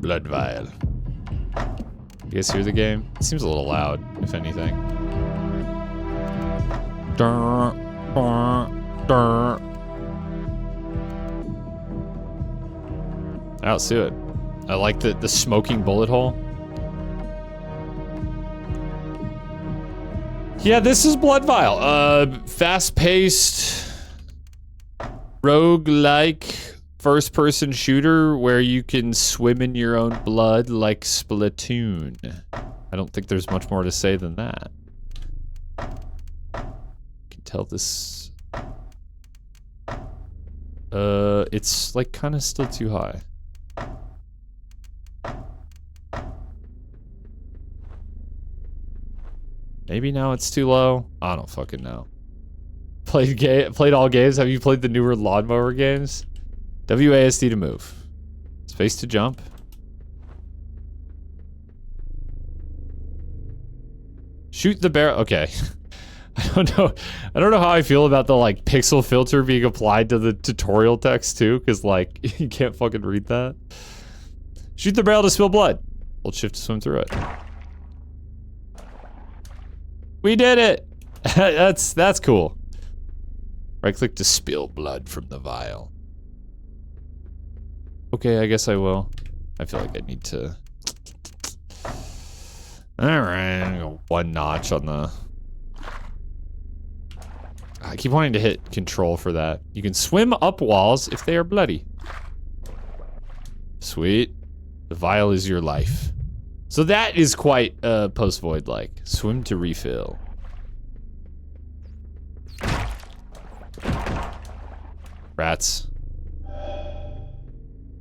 blood vial. You guys hear the game? It seems a little loud, if anything. Let's do it. I like the smoking bullet hole. Yeah, this is Blood Vial. Fast-paced, rogue-like, first-person shooter where you can swim in your own blood like Splatoon. I don't think there's much more to say than that. You can tell this... it's like kind of still too high. Maybe now it's too low. I don't fucking know. Played all games. Have you played the newer lawnmower games? WASD to move. Space to jump. Shoot the barrel. Okay. I don't know how I feel about the like pixel filter being applied to the tutorial text too, because like you can't fucking read that. Shoot the barrel to spill blood. Hold shift to swim through it. We did it! That's cool. Right click to spill blood from the vial. Okay, I guess I will. I feel like I need to... Alright, one notch on the... I keep wanting to hit control for that. You can swim up walls if they are bloody. Sweet. The vial is your life. So that is quite post-void-like. Swim to refill. Rats.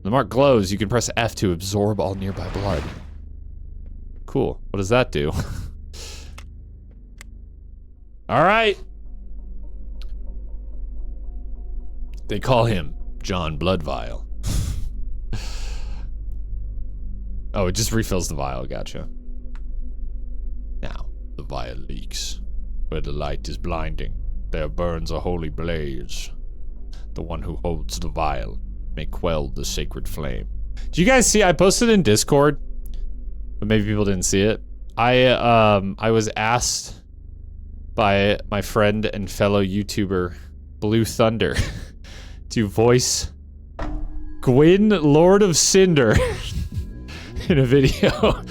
The mark glows. You can press F to absorb all nearby blood. Cool. What does that do? Alright. They call him John Blood Vial. Oh, it just refills the vial, gotcha. Now, the vial leaks. Where the light is blinding, there burns a holy blaze. The one who holds the vial may quell the sacred flame. Do you guys see, I posted in Discord, but maybe people didn't see it. I was asked by my friend and fellow YouTuber, Blue Thunder, to voice Gwyn, Lord of Cinder, in a video.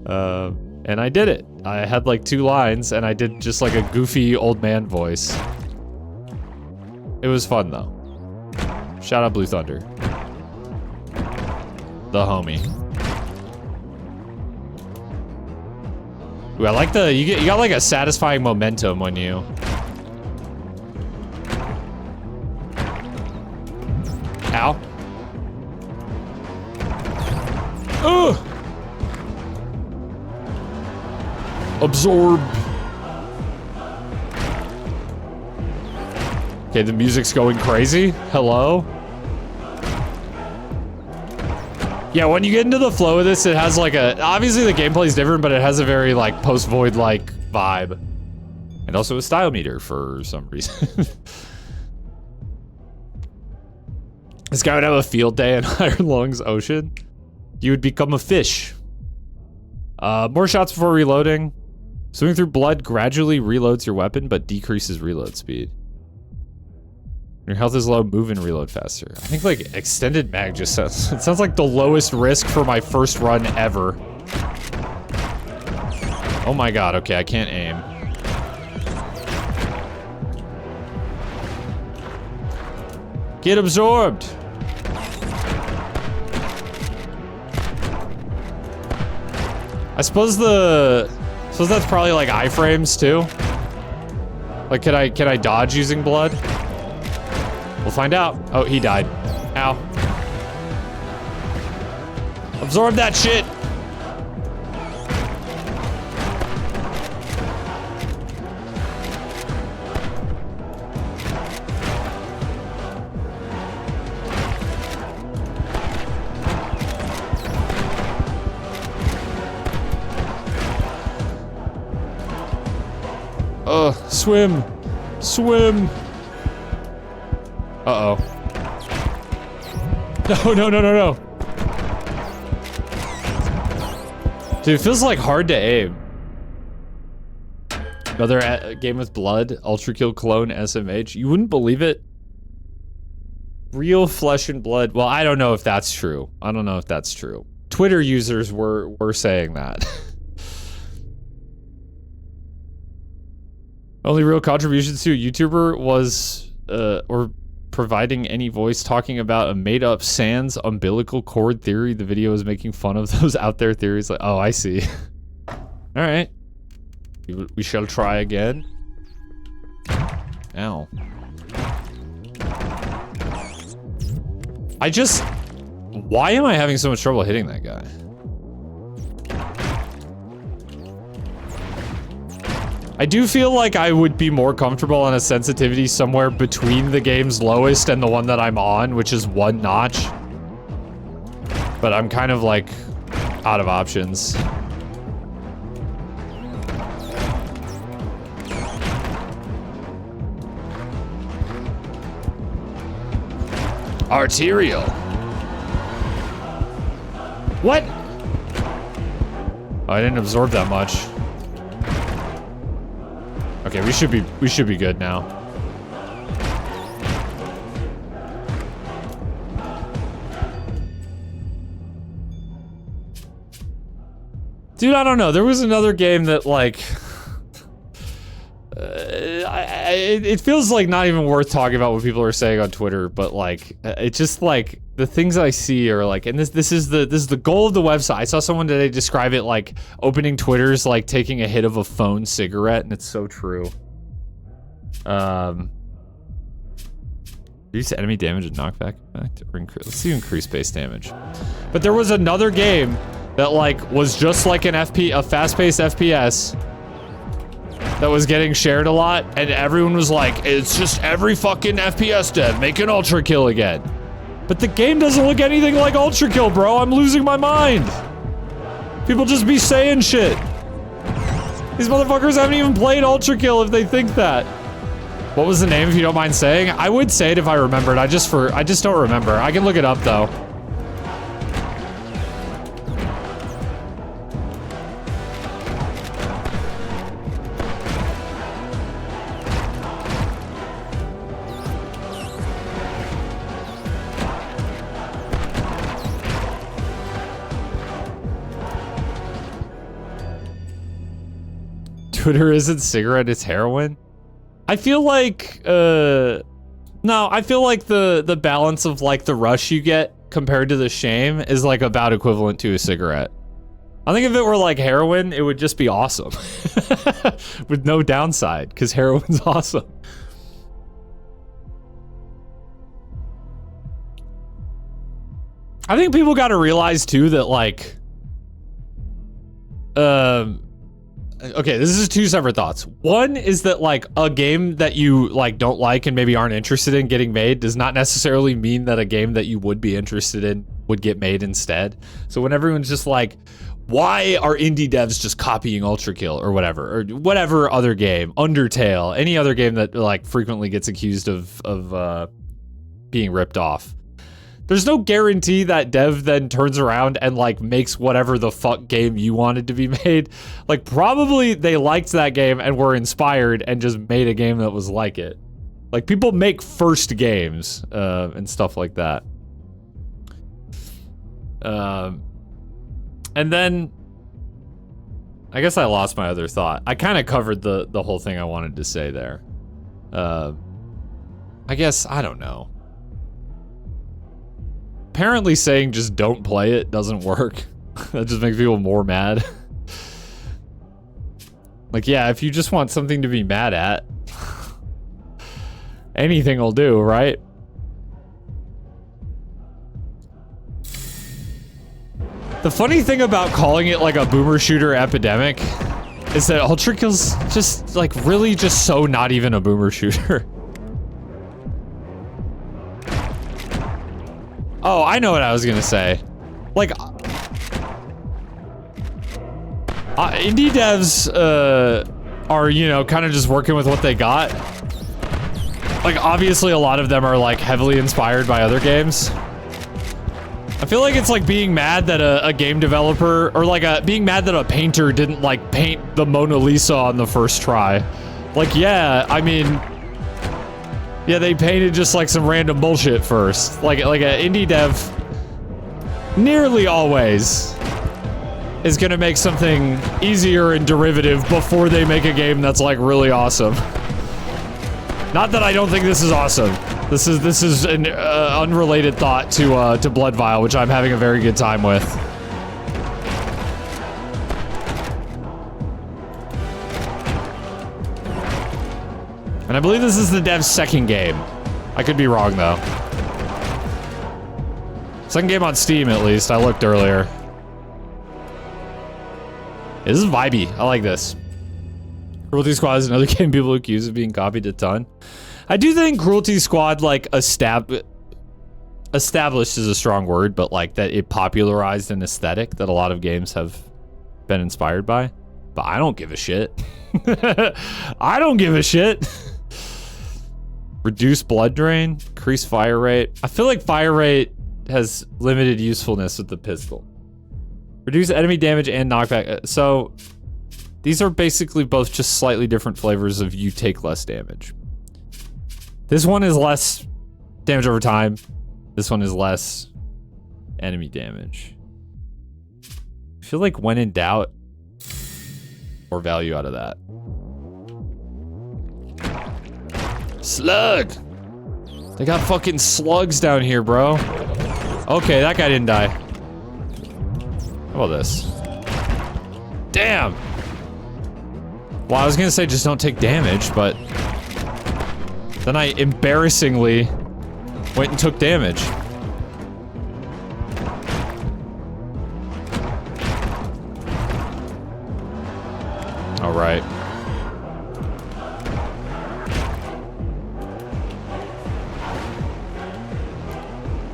And I did it. I had like 2 lines and I did just like a goofy old man voice. It was fun though. Shout out Blue Thunder. The homie. Ooh, I like the, you got like a satisfying momentum when you... Ow. Ugh! Absorb. Okay, the music's going crazy. Hello? Yeah, when you get into the flow of this, it has like a... Obviously the gameplay is different, but it has a very like post-void-like vibe. And also a style meter for some reason. This guy would have a field day in Iron Lungs Ocean. You would become a fish. More shots before reloading. Swimming through blood gradually reloads your weapon, but decreases reload speed. When your health is low, move and reload faster. I think like extended mag just sounds, it sounds like the lowest risk for my first run ever. Oh my god, okay, I can't aim. Get absorbed! I suppose that's probably like iframes too. Like, can I dodge using blood? We'll find out. Oh, he died. Ow. Absorb that shit. Swim. Swim. Uh-oh. No, no, no, no, no. Dude, it feels like hard to aim. Another game with blood, Ultra Kill clone SMH. You wouldn't believe it. Real flesh and blood. Well, I don't know if that's true. I don't know if that's true. Twitter users were saying that. Only real contributions to a YouTuber was, or providing any voice talking about a made-up sans umbilical cord theory. The video is making fun of those out there theories. Like, oh, I see. All right. We shall try again. Ow. Why am I having so much trouble hitting that guy? I do feel like I would be more comfortable on a sensitivity somewhere between the game's lowest and the one that I'm on, which is 1 notch. But I'm kind of like out of options. Arterial. What? Oh, I didn't absorb that much. Okay, we should be good now. Dude, I don't know. There was another game that like it feels like not even worth talking about what people are saying on Twitter, but like it's just like the things I see are like, and this is the goal of the website. I saw someone today describe it like opening Twitter's like taking a hit of a phone cigarette, and it's so true. Reduce enemy damage and knockback effect, or let's do increased base damage. But there was another game that like was just like a fast-paced FPS that was getting shared a lot, and everyone was like, it's just every fucking FPS dev make an Ultra Kill again. But the game doesn't look anything like Ultra Kill, bro. I'm losing my mind. People just be saying shit. These motherfuckers haven't even played Ultra Kill if they think that. What was the name, if you don't mind saying? I would say it if I remembered. I just don't remember. I can look it up though. Twitter isn't cigarette, it's heroin. I feel like, no, I feel like the balance of like the rush you get compared to the shame is like about equivalent to a cigarette. I think if it were like heroin, it would just be awesome. With no downside, because heroin's awesome. I think people gotta realize too that like, okay, this is 2 separate thoughts. One is that like a game that you like don't like and maybe aren't interested in getting made does not necessarily mean that a game that you would be interested in would get made instead. So when everyone's just like, why are indie devs just copying Ultra Kill or whatever other game, Undertale, any other game that like frequently gets accused of being ripped off. There's no guarantee that dev then turns around and like makes whatever the fuck game you wanted to be made. Like probably they liked that game and were inspired and just made a game that was like it. Like people make first games and stuff like that. And then I guess I lost my other thought. I kind of covered the whole thing I wanted to say there. I guess, I don't know. Apparently saying just don't play it doesn't work. That just makes people more mad. Like, yeah, if you just want something to be mad at, anything will do, right? The funny thing about calling it like a boomer shooter epidemic is that Ultra Kill's just like really just so not even a boomer shooter. Oh, I know what I was gonna say. Like, indie devs are, you know, kind of just working with what they got. Like, obviously a lot of them are like heavily inspired by other games. I feel like it's like being mad that a game developer, or like being mad that a painter didn't like paint the Mona Lisa on the first try. Like, yeah, I mean, yeah, they painted just like some random bullshit first. Like an indie dev nearly always is gonna make something easier and derivative before they make a game that's like really awesome. Not that I don't think this is awesome. This is an unrelated thought to Blood Vial, which I'm having a very good time with. And I believe this is the dev's second game. I could be wrong though. Second game on Steam at least. I looked earlier. This is vibey. I like this. Cruelty Squad is another game people accuse of being copied a ton. I do think Cruelty Squad, like, established is a strong word, but like that it popularized an aesthetic that a lot of games have been inspired by. But I don't give a shit. I don't give a shit. Reduce blood drain, increase fire rate. I feel like fire rate has limited usefulness with the pistol. Reduce enemy damage and knockback. So these are basically both just slightly different flavors of you take less damage. This one is less damage over time. This one is less enemy damage. I feel like when in doubt, more value out of that. Slug! They got fucking slugs down here, bro. Okay, that guy didn't die. How about this? Damn! Well, I was gonna say just don't take damage, but then I embarrassingly went and took damage. All right.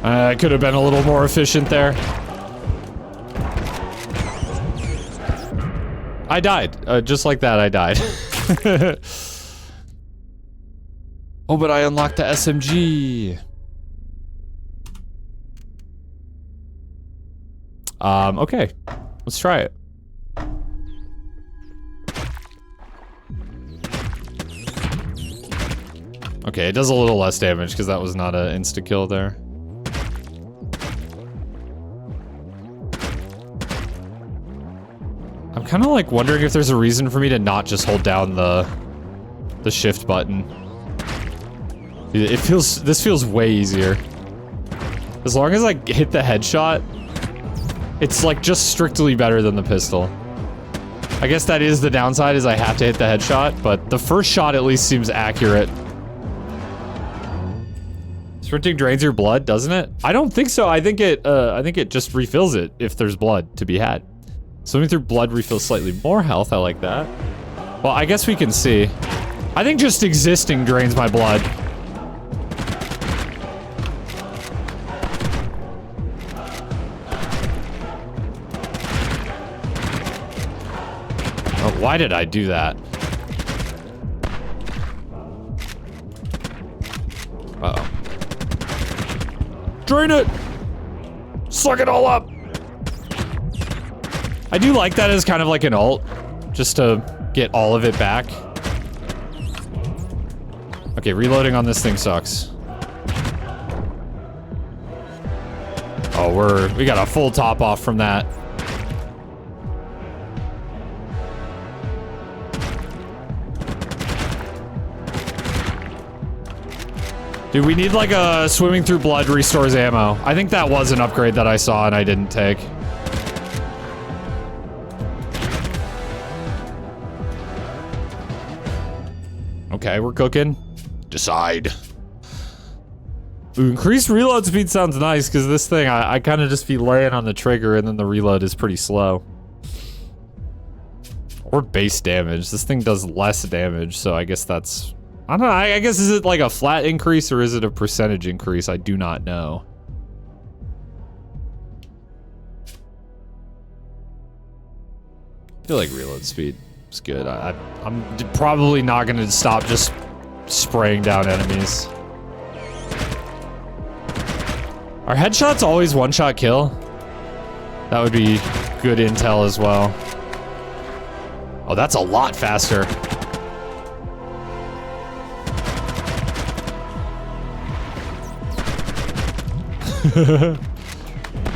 I could have been a little more efficient there. I died. Just like that, I died. Oh, but I unlocked the SMG. Okay. Let's try it. Okay, it does a little less damage because that was not an insta-kill there. I'm kind of like wondering if there's a reason for me to not just hold down the shift button. This feels way easier. As long as I hit the headshot, it's like just strictly better than the pistol. I guess that is the downside, is I have to hit the headshot, but the first shot at least seems accurate. Sprinting drains your blood, doesn't it? I don't think so. I think it just refills it if there's blood to be had. Swimming through blood refills slightly more health. I like that. Well, I guess we can see. I think just existing drains my blood. Oh, why did I do that? Uh-oh. Drain it! Suck it all up! I do like that as kind of like an ult, just to get all of it back. Okay, reloading on this thing sucks. Oh, we got a full top off from that. Dude, we need like a swimming through blood restores ammo. I think that was an upgrade that I saw and I didn't take. Okay, we're cooking. Decide. Ooh, increased reload speed sounds nice, because this thing, I kind of just be laying on the trigger and then the reload is pretty slow. Or base damage. This thing does less damage, so I guess that's... I don't know, I guess is it like a flat increase or is it a percentage increase? I do not know. I feel like reload speed is good. I'm probably not going to stop just spraying down enemies. Are headshots always one-shot kill? That would be good intel as well. Oh, that's a lot faster.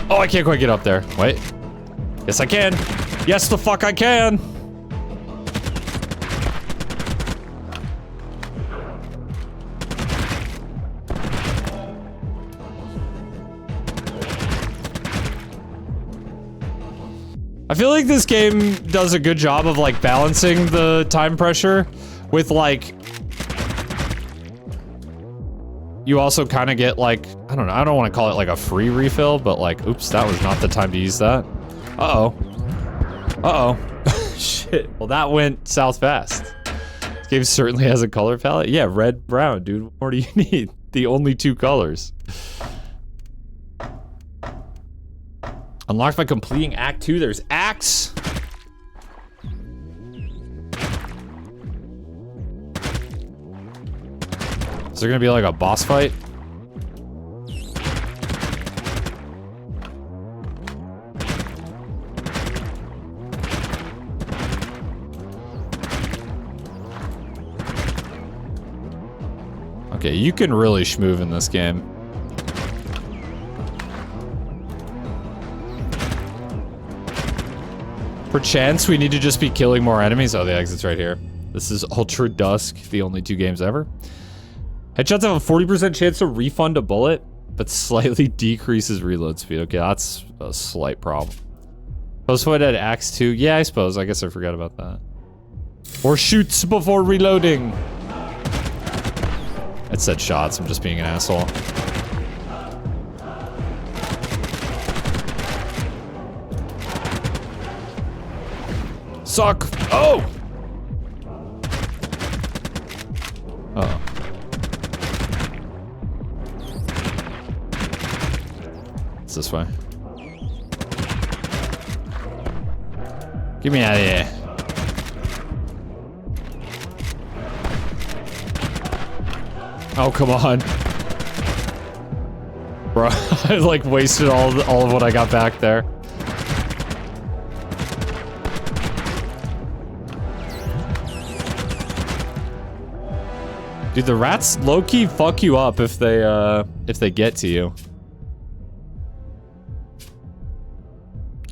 Oh, I can't quite get up there. Wait. Yes, I can. Yes, the fuck I can. I feel like this game does a good job of like balancing the time pressure with like you also kind of get like, I don't know, I don't want to call it like a free refill, but like, oops, that was not the time to use that. Uh-oh. Uh-oh. Shit. Well, that went south fast. This game certainly has a color palette. Yeah, red, brown, dude. What more do you need? The only two colors. Unlocked by completing Act 2. There's Axe. Is there gonna be like a boss fight? Okay, you can really schmoove in this game. Perchance we need to just be killing more enemies. Oh, the exit's right here. This is Ultra Dusk, the only 2 games ever. Headshots have a 40% chance to refund a bullet, but slightly decreases reload speed. Okay, that's a slight problem. Post-fight at Axe 2. Yeah, I suppose. I guess I forgot about that. Or shoots before reloading. It said shots. I'm just being an asshole. Suck. Oh! Uh-oh. It's this way. Get me out of here. Oh, come on. Bro, I like wasted all of what I got back there. Dude, the rats low-key fuck you up if they get to you.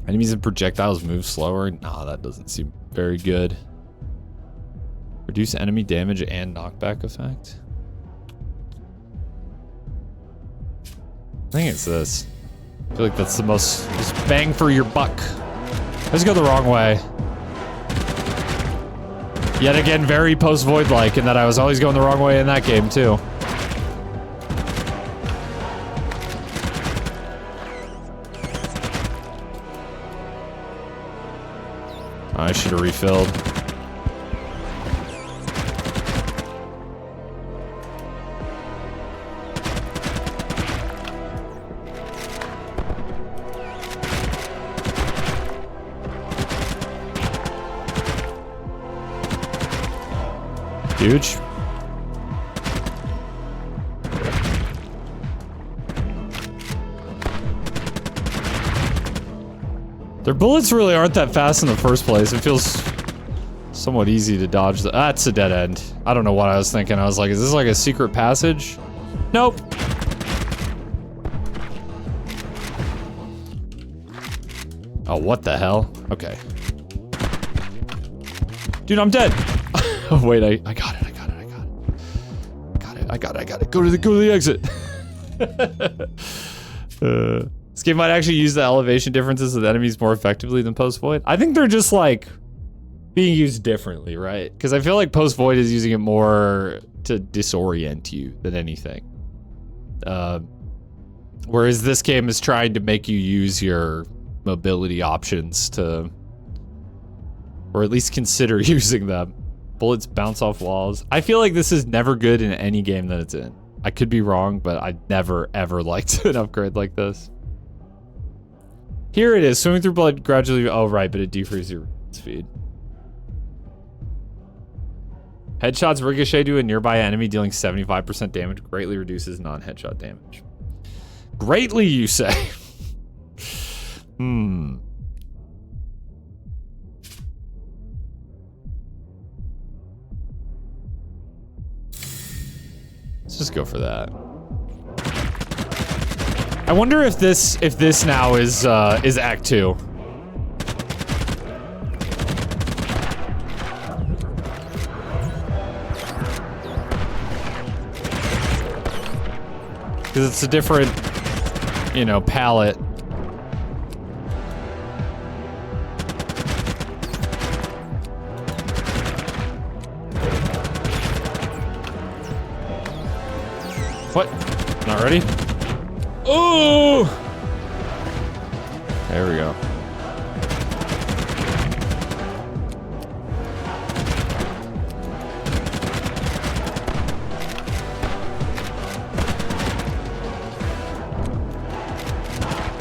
Enemies and projectiles move slower? Nah, that doesn't seem very good. Reduce enemy damage and knockback effect? I think it's this. I feel like that's the most bang for your buck. Let's go the wrong way. Yet again, very post-void-like in that I was always going the wrong way in that game, too. I should have refilled. Huge. Their bullets really aren't that fast in the first place. It feels somewhat easy to dodge. That's a dead end. I don't know what I was thinking. I was like, is this like a secret passage? Nope. Oh, what the hell? Okay. Dude, I'm dead. Oh, wait, I got it. I got it. Go to the exit. This game might actually use the elevation differences of the enemies more effectively than post-void. I think they're just like being used differently, right? Because I feel like post-void is using it more to disorient you than anything. Whereas this game is trying to make you use your mobility options to, or at least consider using them. Bullets bounce off walls. I feel like this is never good in any game that it's in. I could be wrong, but I never ever liked an upgrade like this. Here it is, swimming through blood gradually. Oh, right, but it decreases your speed. Headshots ricochet to a nearby enemy, dealing 75% damage, greatly reduces non-headshot damage. Greatly, you say? Let's just go for that. I wonder if this now is Act 2. Because it's a different, you know, palette. What? Not ready? Oh! There we go.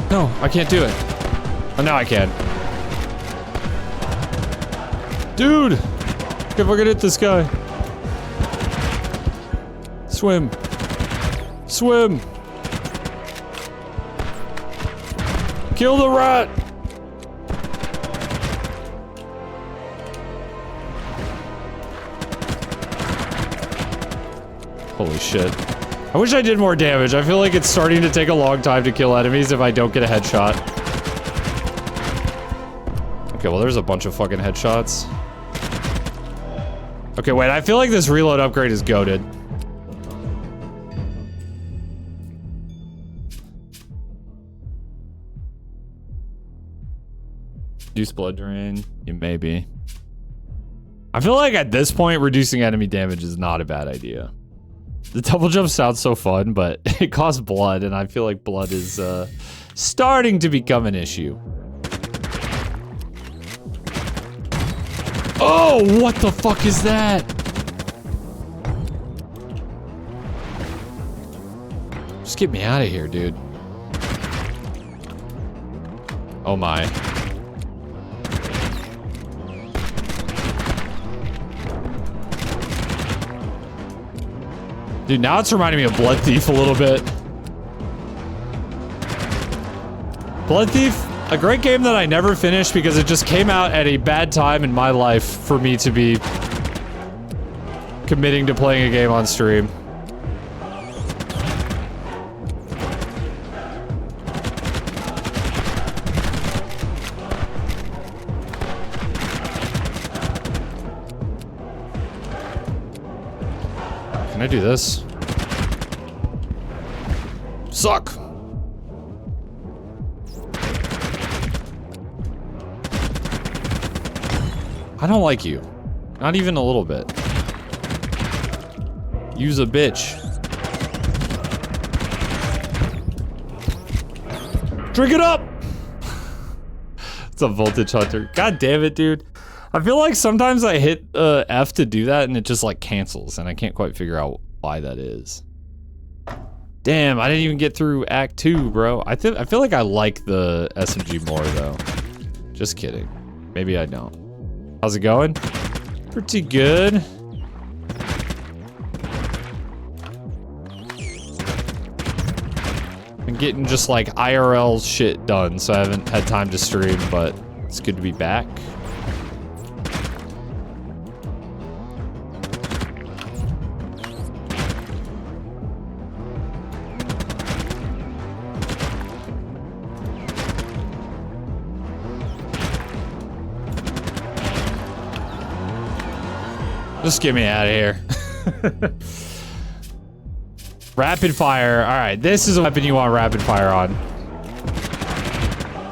No, I can't do it. Oh, now I can. Dude! If I could hit this guy. Swim. Swim! Kill the rat! Holy shit. I wish I did more damage. I feel like it's starting to take a long time to kill enemies if I don't get a headshot. Okay, well there's a bunch of fucking headshots. Okay, wait, I feel like this reload upgrade is goated. Reduce blood drain? Yeah, maybe. I feel like at this point, reducing enemy damage is not a bad idea. The double jump sounds so fun, but it costs blood, and I feel like blood is starting to become an issue. Oh, what the fuck is that? Just get me out of here, dude. Oh my. Dude, now it's reminding me of Blood Thief a little bit. Blood Thief, a great game that I never finished because it just came out at a bad time in my life for me to be committing to playing a game on stream. Can I do this? Suck! I don't like you. Not even a little bit. Use a bitch. Drink it up! It's a voltage hunter. God damn it, dude. I feel like sometimes I hit F to do that and it just like cancels and I can't quite figure out why that is. Damn, I didn't even get through Act 2, bro. I feel like I like the SMG more though. Just kidding. Maybe I don't. How's it going? Pretty good. I'm getting just like IRL shit done, so I haven't had time to stream, but it's good to be back. Just get me out of here. Rapid fire. All right, this is a weapon you want rapid fire on.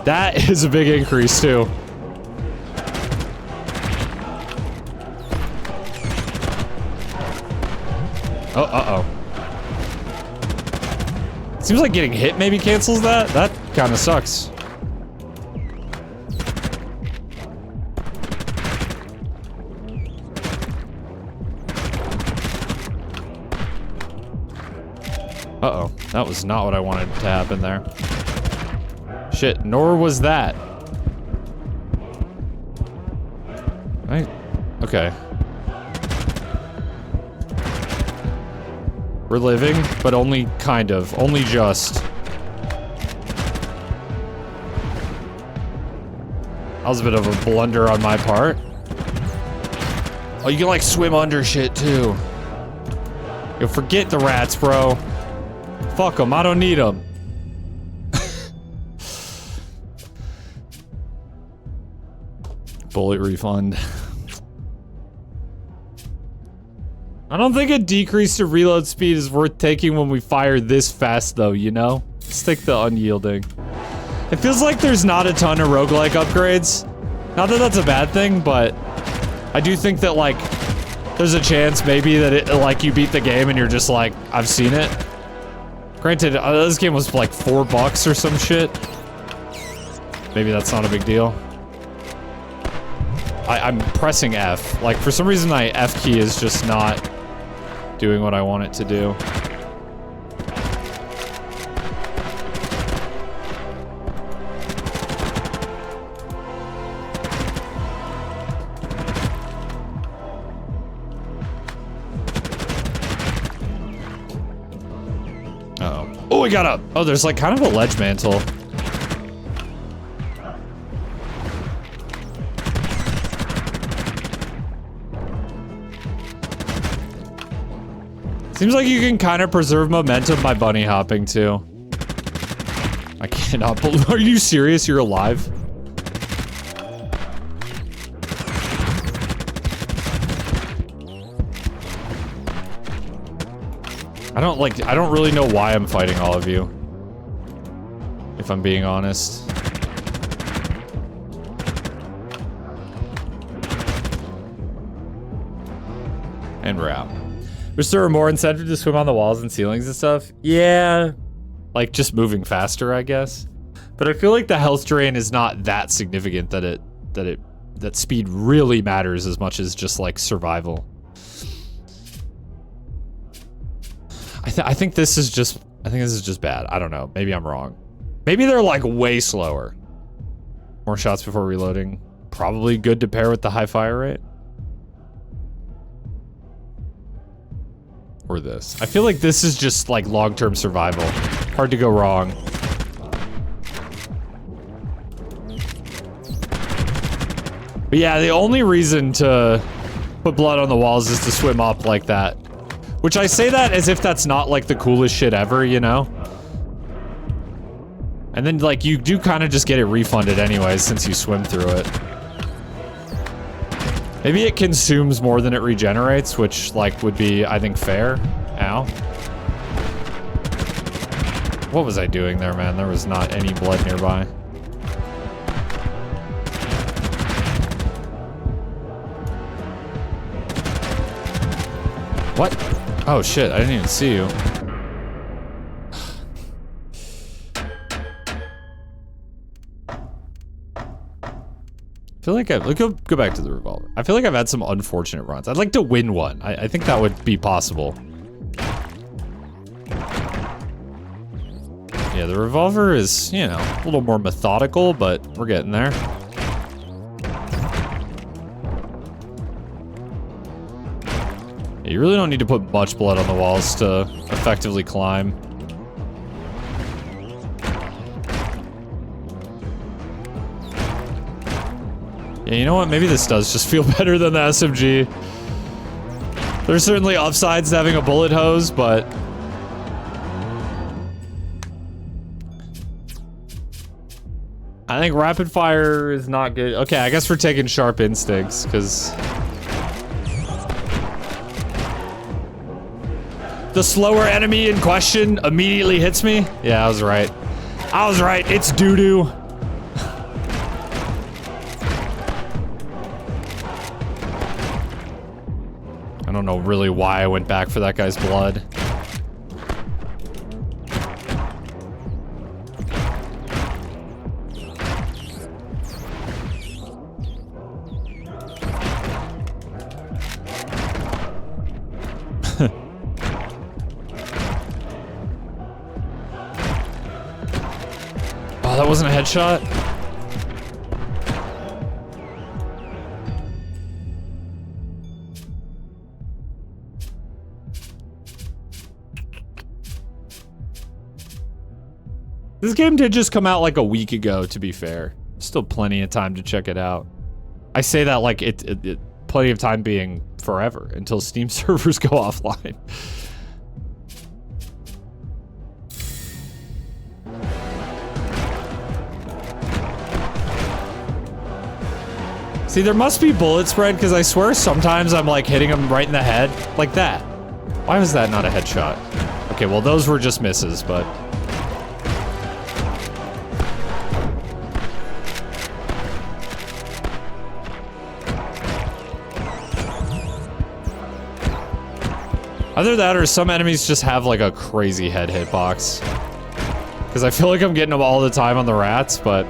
That is a big increase too. Oh, uh-oh. Seems like getting hit maybe cancels that. That kind of sucks. Uh-oh. That was not what I wanted to happen there. Shit, nor was that. Right? Okay. We're living, but only kind of. Only just. That was a bit of a blunder on my part. Oh, you can like swim under shit too. Yo, forget the rats, bro. Fuck them, I don't need them. Bullet refund. I don't think a decrease to reload speed is worth taking when we fire this fast though, you know? Let's take the unyielding. It feels like there's not a ton of roguelike upgrades. Not that that's a bad thing, but I do think that like there's a chance maybe that it like you beat the game and you're just like, I've seen it. Granted, this game was like $4 or some shit. Maybe that's not a big deal. I'm pressing F. Like, for some reason, my F key is just not doing what I want it to do. Uh-oh. Oh, we got up! Oh, there's like kind of a ledge mantle. Seems like you can kind of preserve momentum by bunny hopping too. I cannot believe. Are you serious? You're alive? I don't really know why I'm fighting all of you. If I'm being honest. And we're out. Was there more incentive to swim on the walls and ceilings and stuff? Yeah. Like just moving faster, I guess. But I feel like the health drain is not that significant that speed really matters as much as just like survival. I think this is just bad. I don't know. Maybe I'm wrong. Maybe they're like way slower. More shots before reloading. Probably good to pair with the high fire rate. Or this. I feel like this is just like long-term survival. Hard to go wrong. But yeah, the only reason to put blood on the walls is to swim up like that. Which I say that as if that's not like the coolest shit ever, you know? And then like you do kind of just get it refunded anyways since you swim through it. Maybe it consumes more than it regenerates, which, like, would be, I think, fair. Ow. What was I doing there, man? There was not any blood nearby. What? Oh, shit. I didn't even see you. I feel like let's go back to the revolver. I feel like I've had some unfortunate runs. I'd like to win one. I think that would be possible. Yeah, the revolver is, you know, a little more methodical, but we're getting there. Yeah, you really don't need to put much blood on the walls to effectively climb. Yeah, you know what? Maybe this does just feel better than the SMG. There's certainly upsides to having a bullet hose, but... I think rapid fire is not good. Okay, I guess we're taking sharp instincts, because... the slower enemy in question immediately hits me? Yeah, I was right. I was right, it's doo-doo. I don't know really why I went back for that guy's blood. Oh, that wasn't a headshot? This game did just come out like a week ago, to be fair. Still plenty of time to check it out. I say that like it plenty of time being forever until Steam servers go offline. See, there must be bullet spread, because I swear sometimes I'm like hitting him right in the head, like that. Why was that not a headshot? Okay, well those were just misses, but... Either that or some enemies just have like a crazy head hitbox. Because I feel like I'm getting them all the time on the rats, but...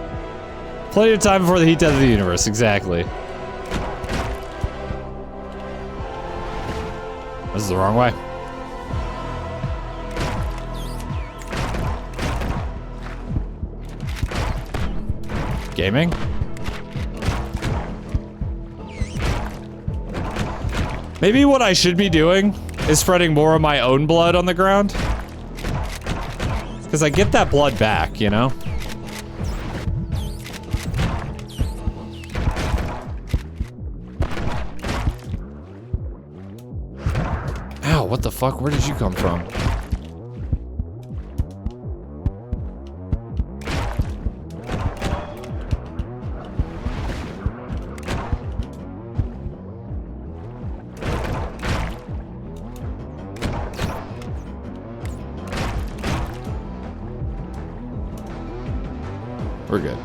Plenty of time before the heat death of the universe, exactly. This is the wrong way. Gaming? Maybe what I should be doing is spreading more of my own blood on the ground. Because I get that blood back, you know? Ow, what the fuck? Where did you come from? We're good.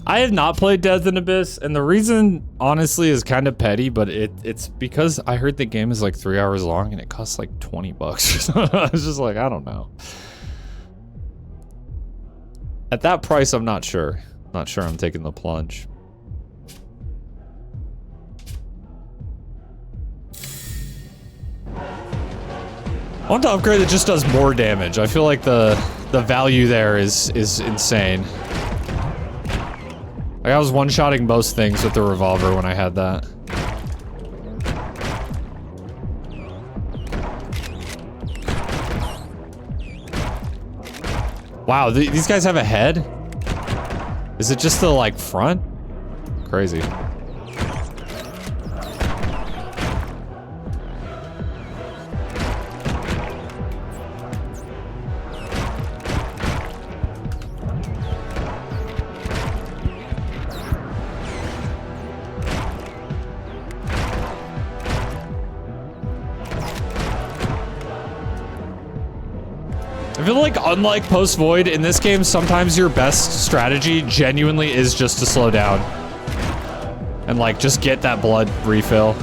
I have not played Death and Abyss, and the reason, honestly, is kind of petty, but it's because I heard the game is like 3 hours long and it costs like 20 bucks. I was just like, I don't know. At that price, I'm not sure. Not sure I'm taking the plunge. I want to upgrade that just does more damage. I feel like the value there is insane. Like I was one-shotting most things with the revolver when I had that. Wow, these guys have a head? Is it just the, like, front? Crazy. I feel like, unlike Post Void, in this game, sometimes your best strategy genuinely is just to slow down. And, like, just get that blood refill.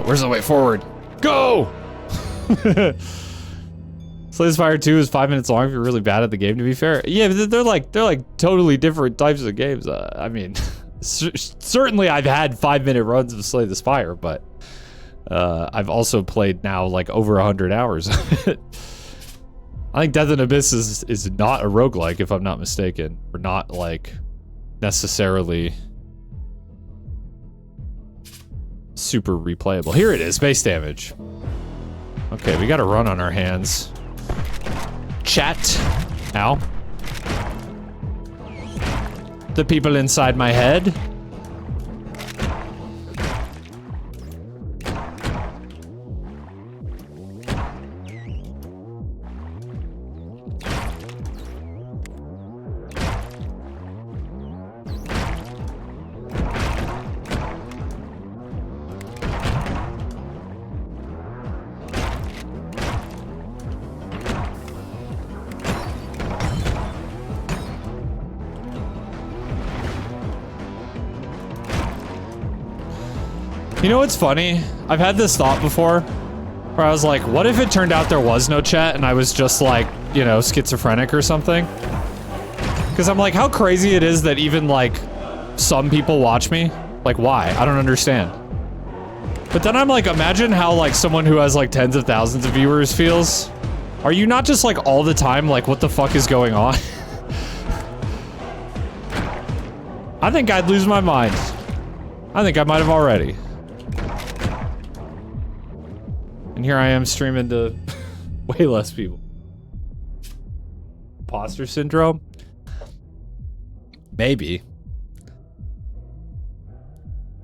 Where's the way forward? Go! Slay the Spire 2 is 5 minutes long if you're really bad at the game, to be fair. Yeah, they're like totally different types of games. I mean, certainly I've had 5-minute runs of Slay the Spire, but I've also played now like over 100 hours of it. I think Death and Abyss is not a roguelike, if I'm not mistaken. Or not like necessarily super replayable. Here it is, base damage. Okay, we got a run on our hands. Chat. Ow. The people inside my head. You know what's funny? I've had this thought before where I was like, what if it turned out there was no chat and I was just like, you know, schizophrenic or something? Because I'm like, how crazy it is that even like some people watch me. Like, why? I don't understand. But then I'm like, imagine how like someone who has like tens of thousands of viewers feels. Are you not just like all the time like, what the fuck is going on? I think I'd lose my mind. I think I might have already. And here I am streaming to way less people. Imposter syndrome? Maybe.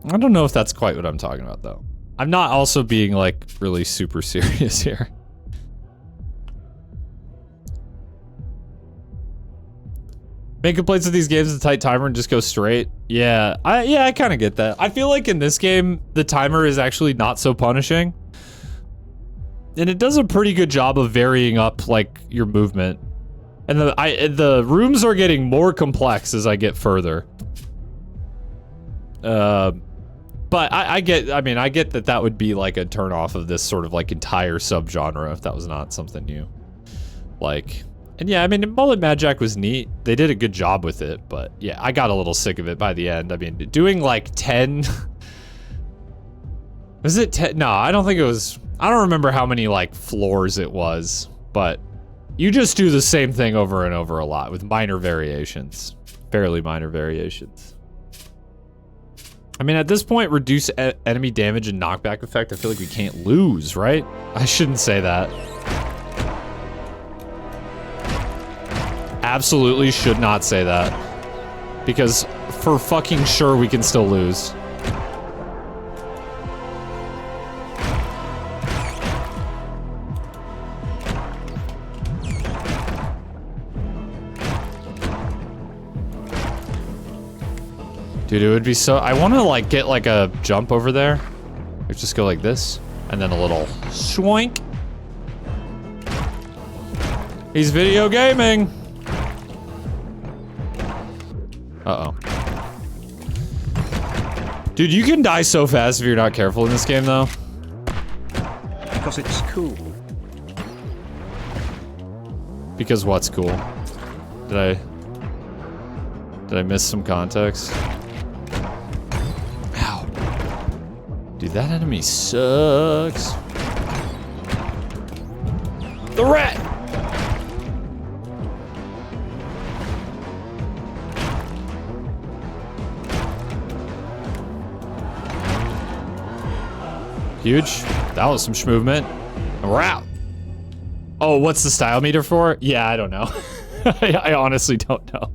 I don't know if that's quite what I'm talking about though. I'm not also being like really super serious here. Make complaints with these games with a tight timer and just go straight. Yeah, I kind of get that. I feel like in this game, the timer is actually not so punishing. And it does a pretty good job of varying up like your movement. And the rooms are getting more complex as I get further. But I get that would be like a turn off of this sort of like entire subgenre if that was not something new. Like, and yeah, I mean, Mullet Mad Jack was neat. They did a good job with it, but yeah, I got a little sick of it by the end. I mean, doing like 10... Was it 10? No, I don't think it was... I don't remember how many like floors it was, but you just do the same thing over and over a lot with minor variations. Fairly minor variations. I mean, at this point, reduce enemy damage and knockback effect, I feel like we can't lose, right? I shouldn't say that. Absolutely should not say that. Because for fucking sure we can still lose. Dude, it would be so... I want to, like, get, like, a jump over there. Or just go like this. And then a little swank. He's video gaming! Uh-oh. Dude, you can die so fast if you're not careful in this game, though. Because it's cool. Because what's cool? Did I miss some context? Ow. Dude, that enemy sucks. The rat! Huge. That was some movement. We're out. Oh, what's the style meter for? Yeah, I don't know. I honestly don't know.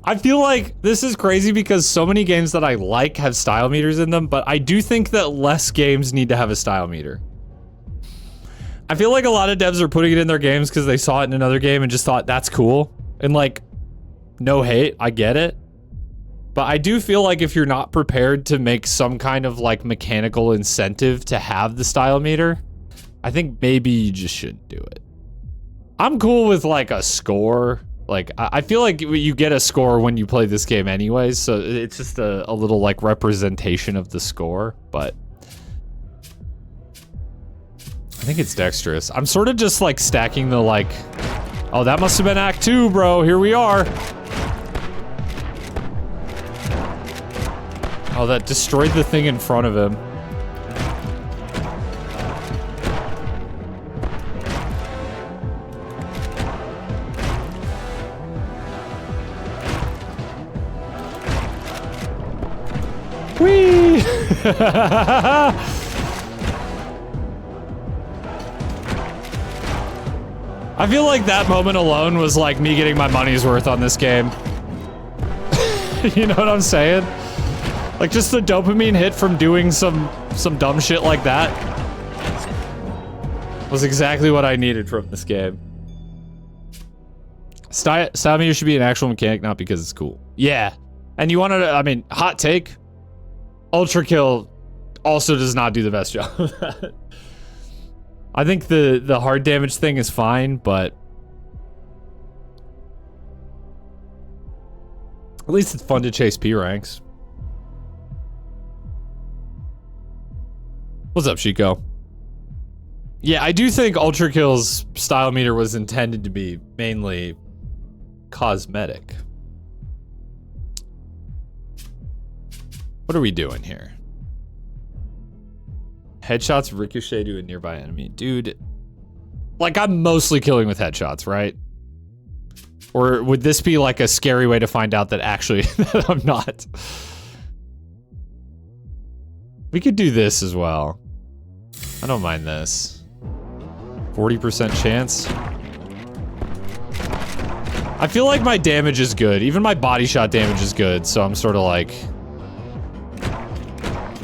I feel like this is crazy because so many games that I like have style meters in them, but I do think that less games need to have a style meter. I feel like a lot of devs are putting it in their games because they saw it in another game and just thought that's cool. And like, no hate, I get it. But I do feel like if you're not prepared to make some kind of like mechanical incentive to have the style meter, I think maybe you just shouldn't do it. I'm cool with like a score. Like, I feel like you get a score when you play this game anyways, so it's just a little like representation of the score, but I think it's dexterous. I'm sort of just like stacking the like, oh, that must have been Act 2, bro. Here we are. Oh, that destroyed the thing in front of him. Whee! I feel like that moment alone was like me getting my money's worth on this game. You know what I'm saying? Like, just the dopamine hit from doing some dumb shit like that was exactly what I needed from this game. Style meter should be an actual mechanic, not because it's cool. Yeah. And you wanted to, I mean, hot take, Ultra Kill also does not do the best job of that. I think the hard damage thing is fine, but at least it's fun to chase P ranks. What's up, Chico? Yeah, I do think Ultra Kill's style meter was intended to be mainly cosmetic. What are we doing here? Headshots ricochet to a nearby enemy. Dude, like I'm mostly killing with headshots, right? Or would this be like a scary way to find out that actually that I'm not? We could do this as well. I don't mind this. 40% chance. I feel like my damage is good. Even my body shot damage is good, so I'm sort of like...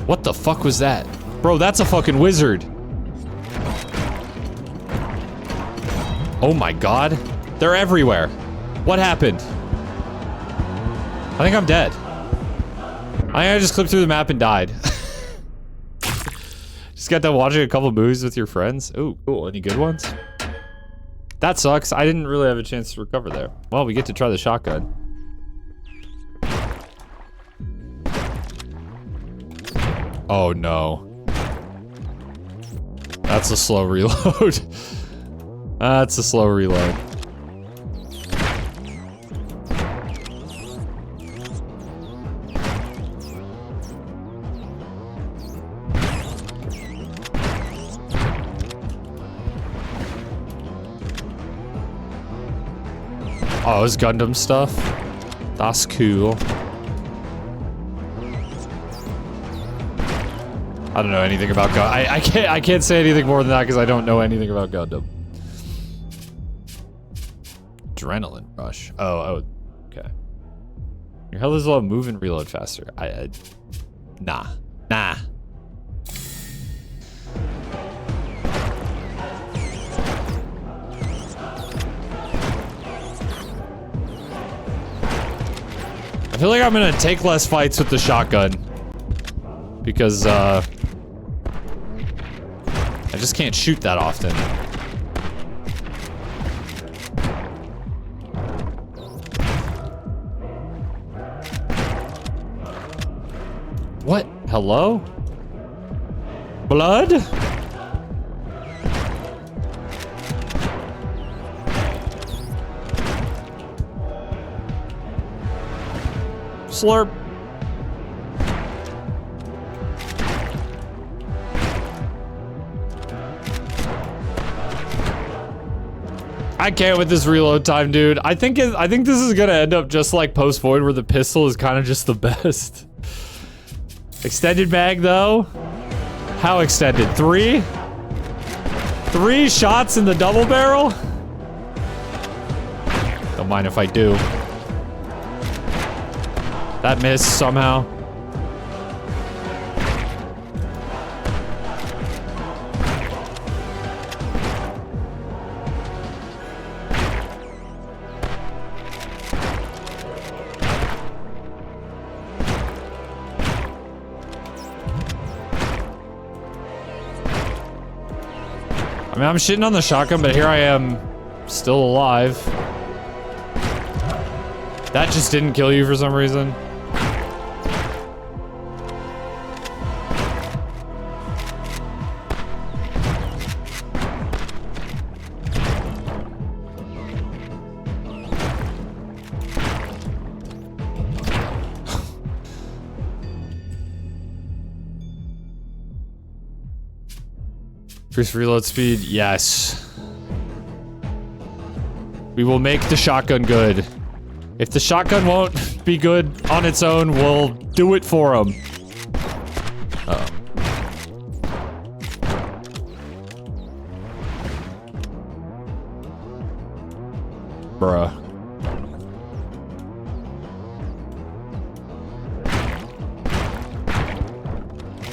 What the fuck was that? Bro, that's a fucking wizard. Oh my god. They're everywhere. What happened? I think I'm dead. I think I just clipped through the map and died. Just got done watching a couple movies with your friends. Oh, cool. Any good ones? That sucks. I didn't really have a chance to recover there. Well, we get to try the shotgun. Oh no. That's a slow reload. That's a slow reload. Oh, it's Gundam stuff? That's cool. I don't know anything about Gundam. I can't say anything more than that because I don't know anything about Gundam. Adrenaline rush. Oh, okay. Your health is low, move and reload faster. Nah. I feel like I'm gonna take less fights with the shotgun. Because, I just can't shoot that often. What? Hello? Blood? Slurp. I can't with this reload time, dude. I think this is gonna end up just like Post Void, where the pistol is kind of just the best. Extended mag, though. How extended? 3? 3 shots in the double barrel? Don't mind if I do. That missed somehow. I mean, I'm shitting on the shotgun, but here I am, still alive. That just didn't kill you for some reason. Increase reload speed, yes. We will make the shotgun good. If the shotgun won't be good on its own, we'll do it for him. Uh-oh. Bruh.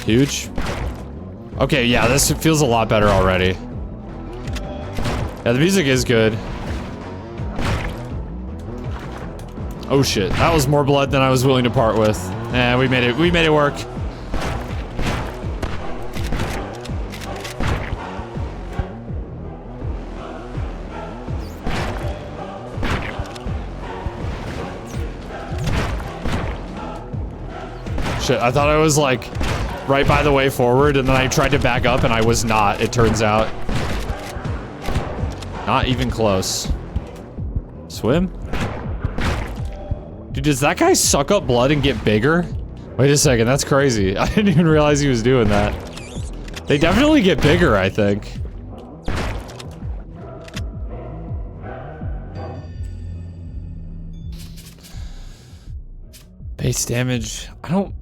Huge. Okay, yeah, this feels a lot better already. Yeah, the music is good. Oh shit, that was more blood than I was willing to part with. Eh, we made it work. Shit, I thought I was like right by the way forward, and then I tried to back up and I was not, it turns out. Not even close. Swim? Dude, does that guy suck up blood and get bigger? Wait a second, that's crazy. I didn't even realize he was doing that. They definitely get bigger, I think. Base damage. I don't...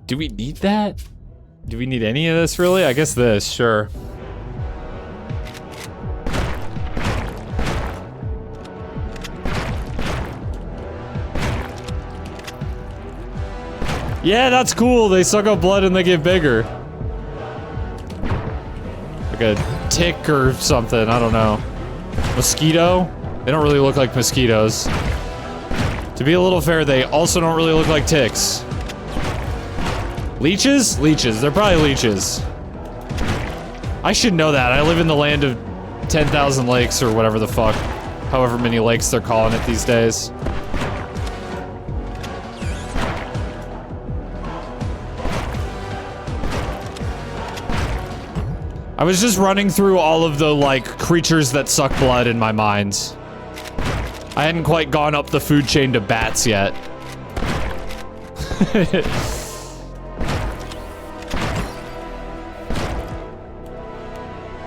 Do we need that? Do we need any of this, really? I guess this, sure. Yeah, that's cool. They suck up blood and they get bigger. Like a tick or something, I don't know. Mosquito? They don't really look like mosquitoes. To be a little fair, they also don't really look like ticks. Leeches? Leeches. They're probably leeches. I should know that. I live in the land of 10,000 lakes or whatever the fuck. However many lakes they're calling it these days. I was just running through all of the, like, creatures that suck blood in my mind. I hadn't quite gone up the food chain to bats yet.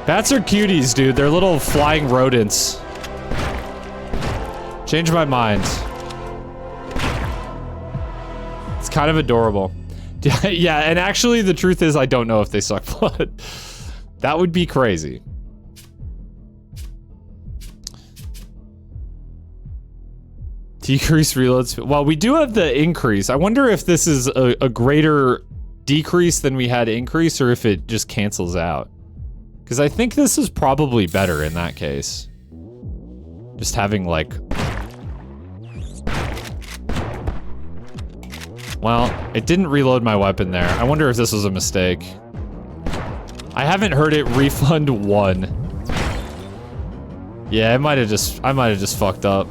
Bats are cuties, dude. They're little flying rodents. Change my mind. It's kind of adorable. Yeah, and actually the truth is I don't know if they suck blood. That would be crazy. Decrease reload speed. Well, we do have the increase. I wonder if this is a greater decrease than we had increase, or if it just cancels out. Because I think this is probably better in that case. Just having, like... Well, it didn't reload my weapon there. I wonder if this was a mistake. I haven't heard it refund 1. Yeah, I might have just fucked up.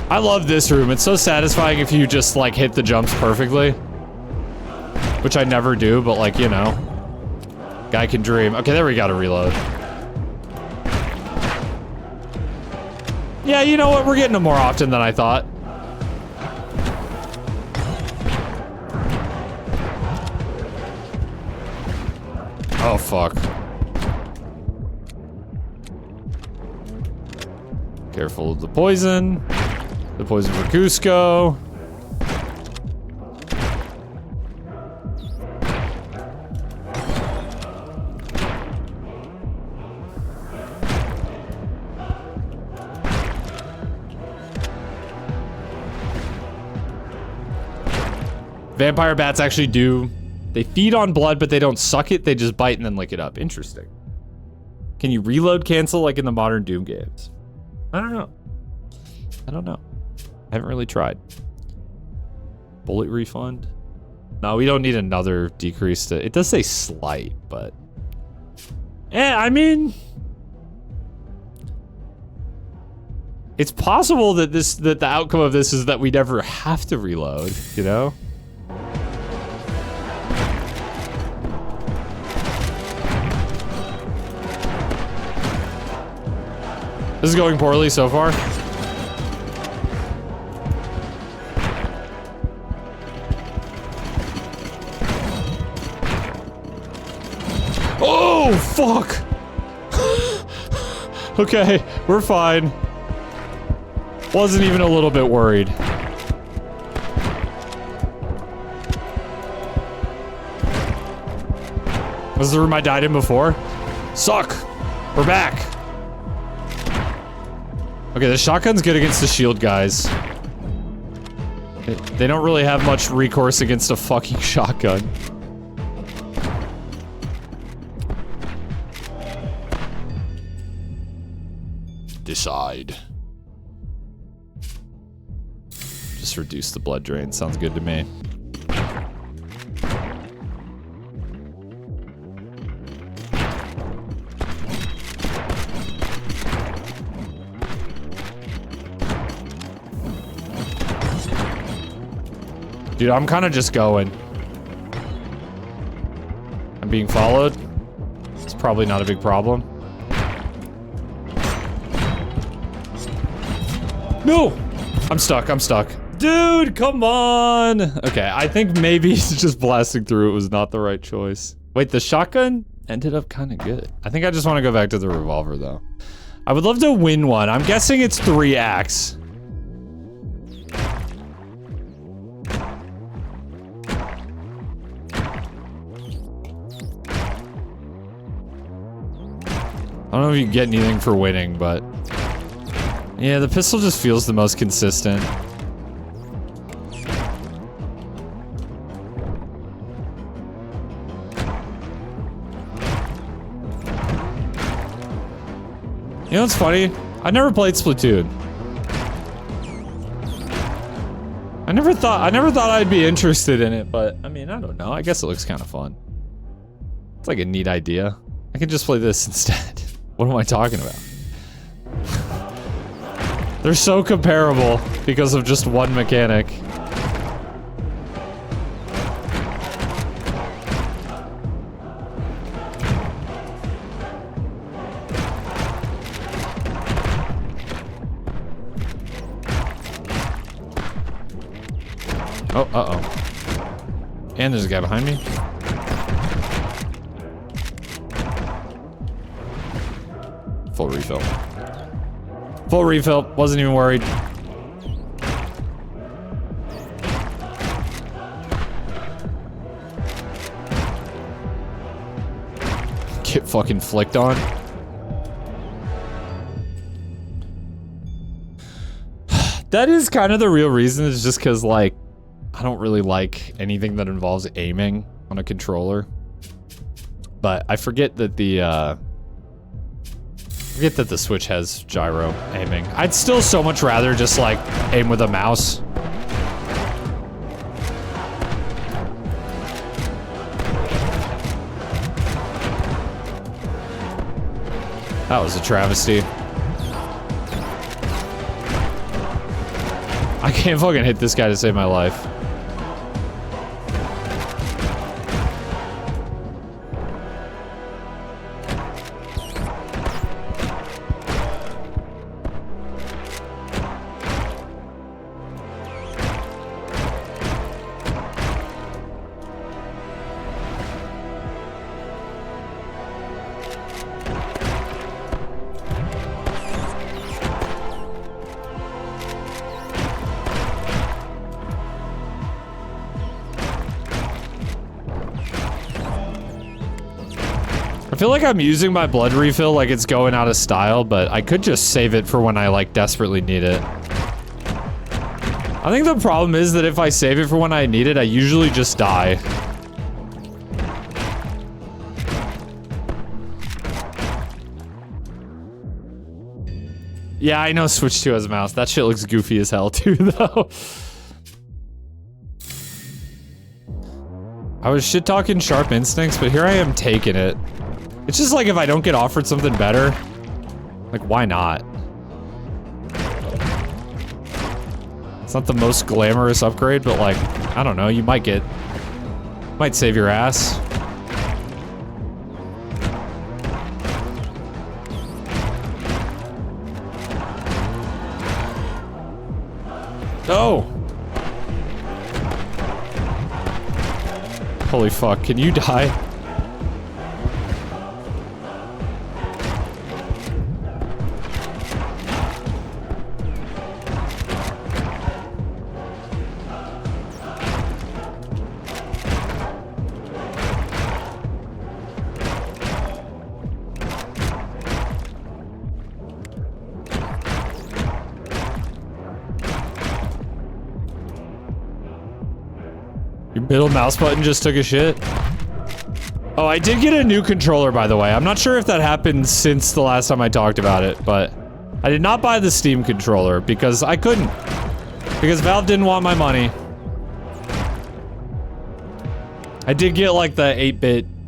I love this room. It's so satisfying if you just, like, hit the jumps perfectly. Which I never do, but, like, you know. Guy can dream. Okay, there we gotta reload. Yeah, you know what? We're getting them more often than I thought. Oh, fuck. Careful of the poison. The poison for Cusco. Vampire bats actually do... They feed on blood, but they don't suck it. They just bite and then lick it up. Interesting. Can you reload cancel like in the modern Doom games? I don't know. I don't know. I haven't really tried. Bullet refund? No, we don't need another decrease to... It does say slight, but... I mean... It's possible that that the outcome of this is that we never have to reload, you know? This is going poorly so far. Oh, fuck! Okay, we're fine. Wasn't even a little bit worried. Was the room I died in before? Suck! We're back! Okay, the shotgun's good against the shield guys. They don't really have much recourse against a fucking shotgun. Decide. Just reduce the blood drain. Sounds good to me. Dude, I'm kind of just going. being followed. It's probably not a big problem. No! I'm stuck, I'm stuck. Dude, come on! Okay, I think maybe just blasting through it was not the right choice. Wait, the shotgun ended up kind of good. I think I just want to go back to the revolver, though. I would love to win one. I'm guessing it's 3 acts. I don't know if you get anything for winning, but... yeah, the pistol just feels the most consistent. You know what's funny? I never played Splatoon. I never thought I'd be interested in it, but I mean, I don't know. I guess it looks kind of fun. It's like a neat idea. I can just play this instead. What am I talking about? They're so comparable because of just one mechanic. Oh, uh-oh. And there's a guy behind me. Full refill. Full refill. Wasn't even worried. Get fucking flicked on. That is kind of the real reason, is just because, like, I don't really like anything that involves aiming on a controller. But I forget that the Switch has gyro aiming. I'd still so much rather just, like, aim with a mouse. That was a travesty. I can't fucking hit this guy to save my life. I feel like I'm using my blood refill like it's going out of style, but I could just save it for when I, like, desperately need it. I think the problem is that if I save it for when I need it, I usually just die. Yeah, I know Switch 2 has a mouse. That shit looks goofy as hell too, though. I was shit-talking Sharp Instincts, but here I am taking it. It's just like if I don't get offered something better, like, why not? It's not the most glamorous upgrade, but, like, I don't know, you might save your ass. Oh! Holy fuck, can you die? Your middle mouse button just took a shit. Oh, I did get a new controller, by the way. I'm not sure if that happened since the last time I talked about it, but I did not buy the Steam controller because I couldn't. Because Valve didn't want my money. I did get, like, the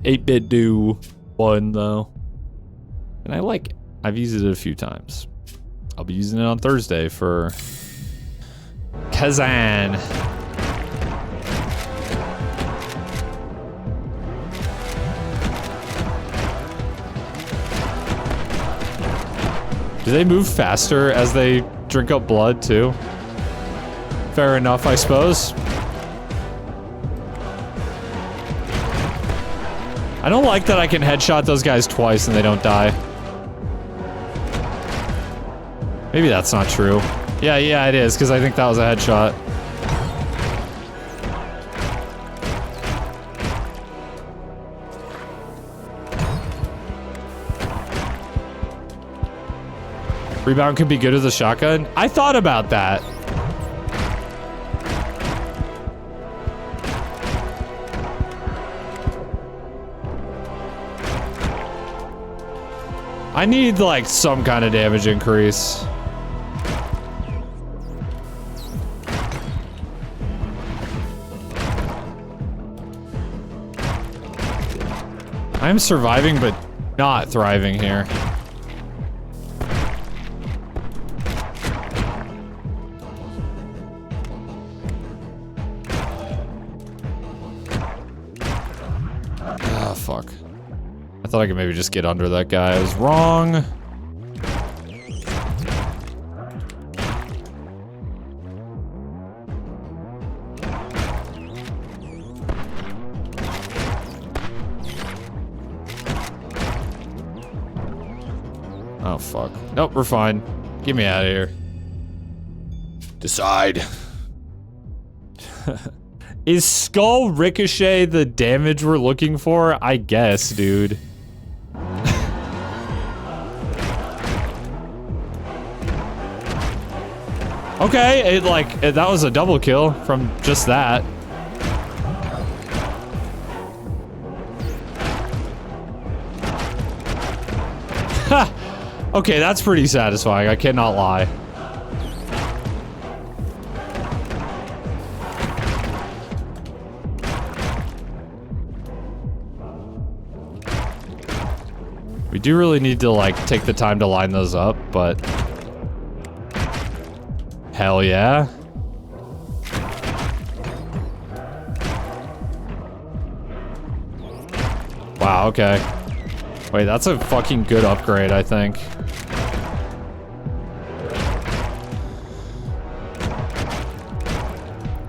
8-bit do one, though. And I like it. I've used it a few times. I'll be using it on Thursday for Kazan. Do they move faster as they drink up blood too? Fair enough, I suppose. I don't like that I can headshot those guys twice and they don't die. Maybe that's not true. Yeah, it is, because I think that was a headshot. Rebound could be good as a shotgun. I thought about that. I need, like, some kind of damage increase. I'm surviving, but not thriving here. Ah, fuck. I thought I could maybe just get under that guy. I was wrong. Oh, fuck. Nope, we're fine. Get me out of here. Decide. Is Skull Ricochet the damage we're looking for? I guess, dude. Okay, that was a double kill from just that. Ha! Okay, that's pretty satisfying, I cannot lie. We do really need to, like, take the time to line those up, but... Hell yeah. Wow, okay. Wait, that's a fucking good upgrade, I think.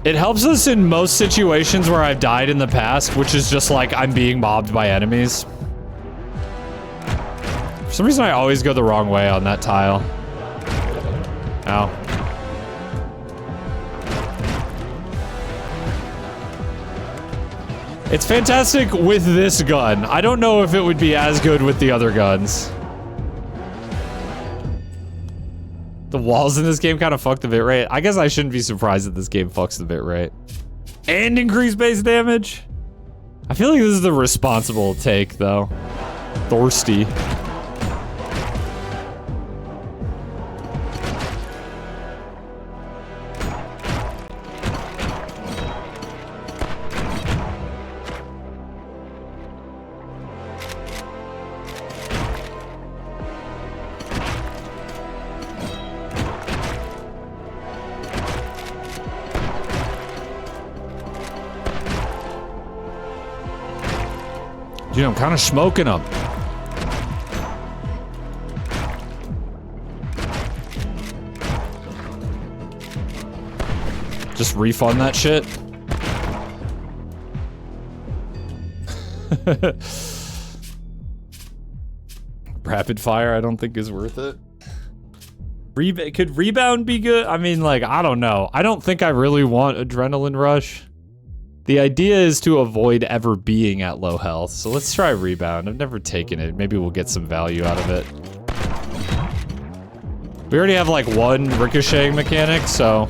It helps us in most situations where I've died in the past, which is just like I'm being mobbed by enemies. For some reason, I always go the wrong way on that tile. Ow. It's fantastic with this gun. I don't know if it would be as good with the other guns. The walls in this game kind of fuck the bitrate. I guess I shouldn't be surprised that this game fucks the bitrate. And increase base damage? I feel like this is the responsible take, though. Thirsty. Dude, I'm kind of smoking them. Just refund that shit. Rapid fire, I don't think is worth it. Could rebound be good? I mean, like, I don't know. I don't think I really want adrenaline rush. The idea is to avoid ever being at low health, so let's try rebound. I've never taken it. Maybe we'll get some value out of it. We already have like one ricocheting mechanic, so...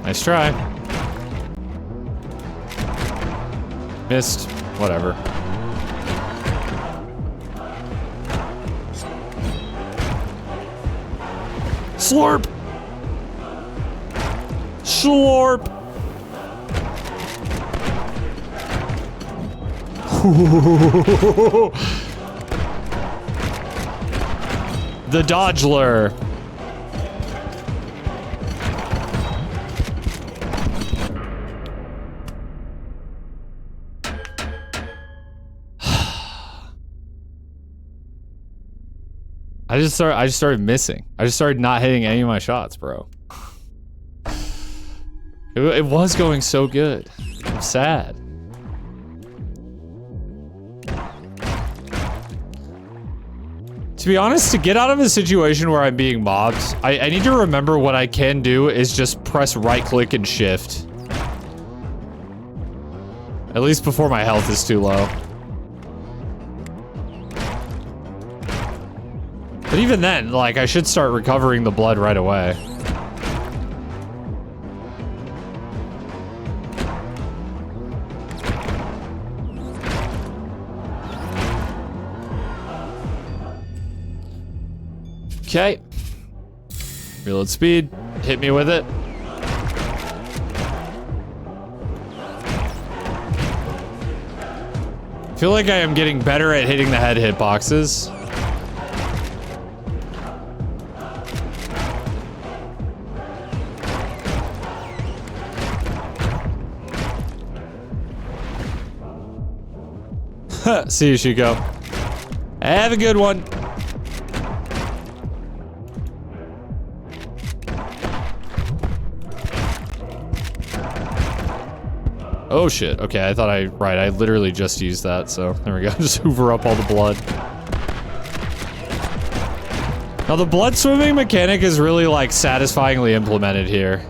Nice try. Missed. Whatever. Slurp! Slurp! The Dodgler. I just started missing. I just started not hitting any of my shots, bro. It was going so good. I'm sad. To be honest, to get out of a situation where I'm being mobbed, I need to remember what I can do is just press right click and shift. At least before my health is too low. But even then, like, I should start recovering the blood right away. Okay. Reload speed. Hit me with it. I feel like I am getting better at hitting the head hitboxes. See you, Chico. Have a good one. Oh shit, okay, I thought I literally just used that, so there we go. Just hoover up all the blood. Now the blood swimming mechanic is really like satisfyingly implemented here.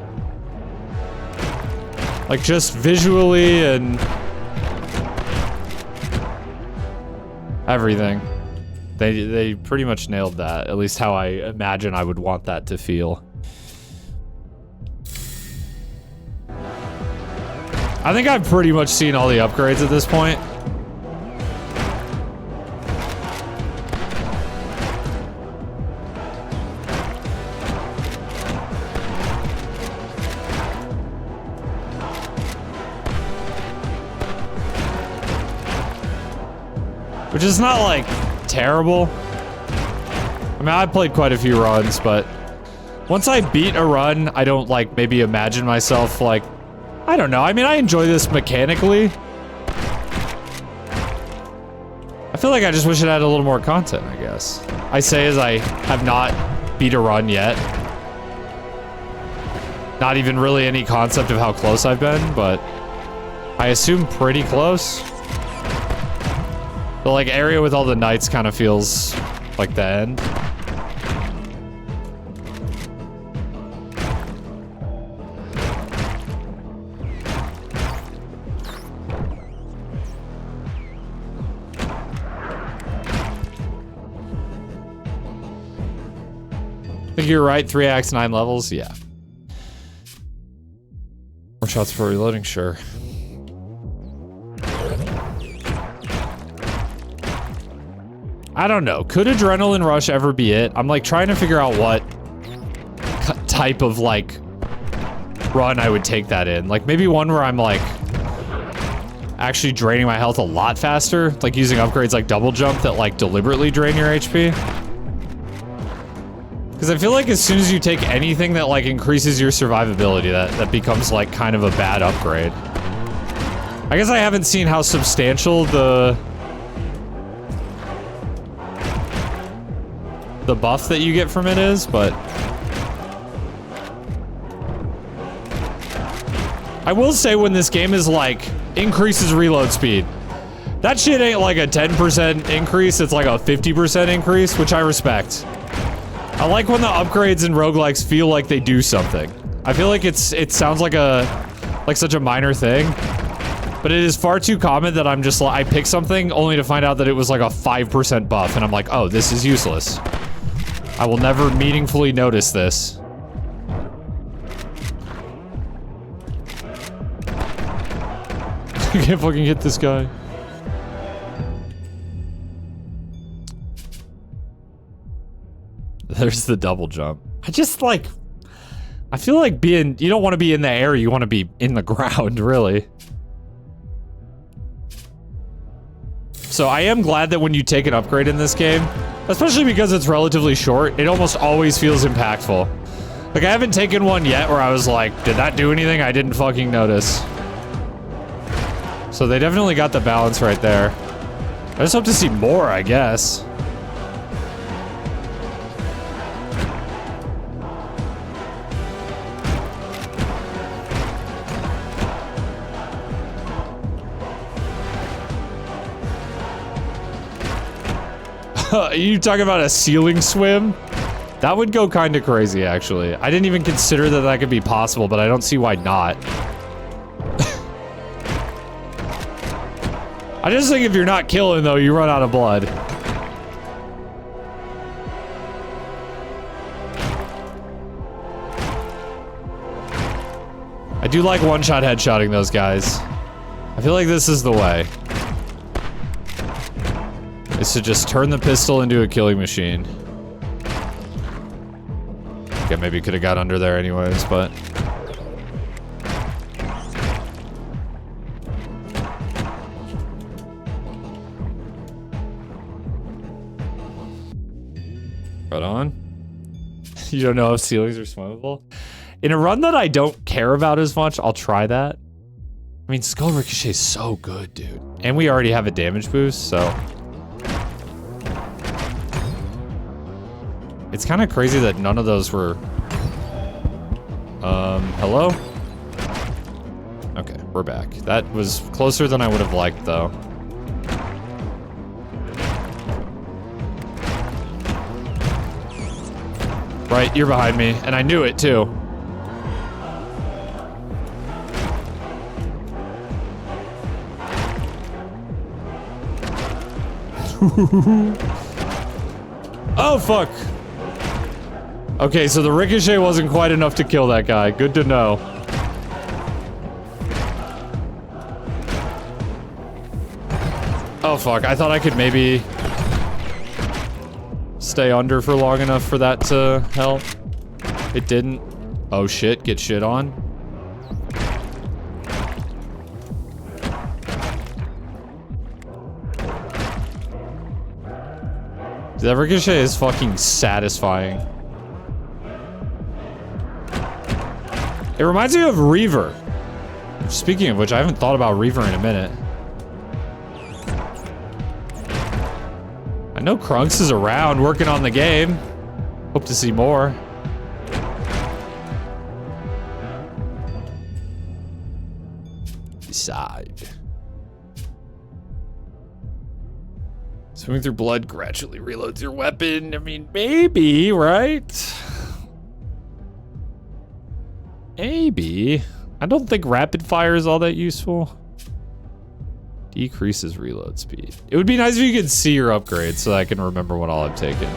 Like just visually and everything. They pretty much nailed that, at least how I imagine I would want that to feel. I think I've pretty much seen all the upgrades at this point. Which is not, like, terrible. I mean, I played quite a few runs, but once I beat a run, I don't, like, maybe imagine myself, like, I don't know. I mean, I enjoy this mechanically. I feel like I just wish it had a little more content, I guess. I say as I have not beat a run yet. Not even really any concept of how close I've been, but I assume pretty close. The, like, area with all the knights kind of feels like the end. I think you're right, 3 acts, 9 levels, yeah. More shots for reloading, sure. I don't know, could Adrenaline Rush ever be it? I'm like trying to figure out what type of like run I would take that in. Like maybe one where I'm like actually draining my health a lot faster, like using upgrades like double jump that like deliberately drain your HP. Because I feel like as soon as you take anything that like increases your survivability, that becomes like kind of a bad upgrade. I guess I haven't seen how substantial the buff that you get from it is, but I will say when this game is like increases reload speed, that shit ain't like a 10% increase, it's like a 50% increase, which I respect. I like when the upgrades in roguelikes feel like they do something. I feel like it sounds like such a minor thing, but it is far too common that I'm just like, I pick something only to find out that it was like a 5% buff, and I'm like, oh, this is useless. I will never meaningfully notice this. I can't fucking hit this guy. There's the double jump. I just like... I feel like being... You don't want to be in the air, you want to be in the ground, really. So I am glad that when you take an upgrade in this game, especially because it's relatively short, it almost always feels impactful. Like, I haven't taken one yet where I was like, did that do anything? I didn't fucking notice. So they definitely got the balance right there. I just hope to see more, I guess. You talking about a ceiling swim? That would go kind of crazy, actually. I didn't even consider that that could be possible, but I don't see why not. I just think if you're not killing, though, you run out of blood. I do like one-shot headshotting those guys. I feel like this is the way. Is to just turn the pistol into a killing machine. Okay, maybe could have got under there anyways, but... Right on. You don't know if ceilings are swimmable? In a run that I don't care about as much, I'll try that. I mean, Skull Ricochet is so good, dude. And we already have a damage boost, so... It's kind of crazy that none of those were... hello? Okay, we're back. That was closer than I would have liked, though. Right, you're behind me, and I knew it, too. Oh, fuck. Okay, so the ricochet wasn't quite enough to kill that guy. Good to know. Oh, fuck. I thought I could maybe stay under for long enough for that to help. It didn't. Oh, shit. Get shit on. That ricochet is fucking satisfying. It reminds me of Reaver. Speaking of which, I haven't thought about Reaver in a minute. I know Krunks is around working on the game. Hope to see more. Decide. Swimming through blood gradually reloads your weapon. I mean, maybe, right? Maybe. I don't think rapid fire is all that useful. Decreases reload speed. It would be nice if you could see your upgrades so that I can remember what all I'm taking.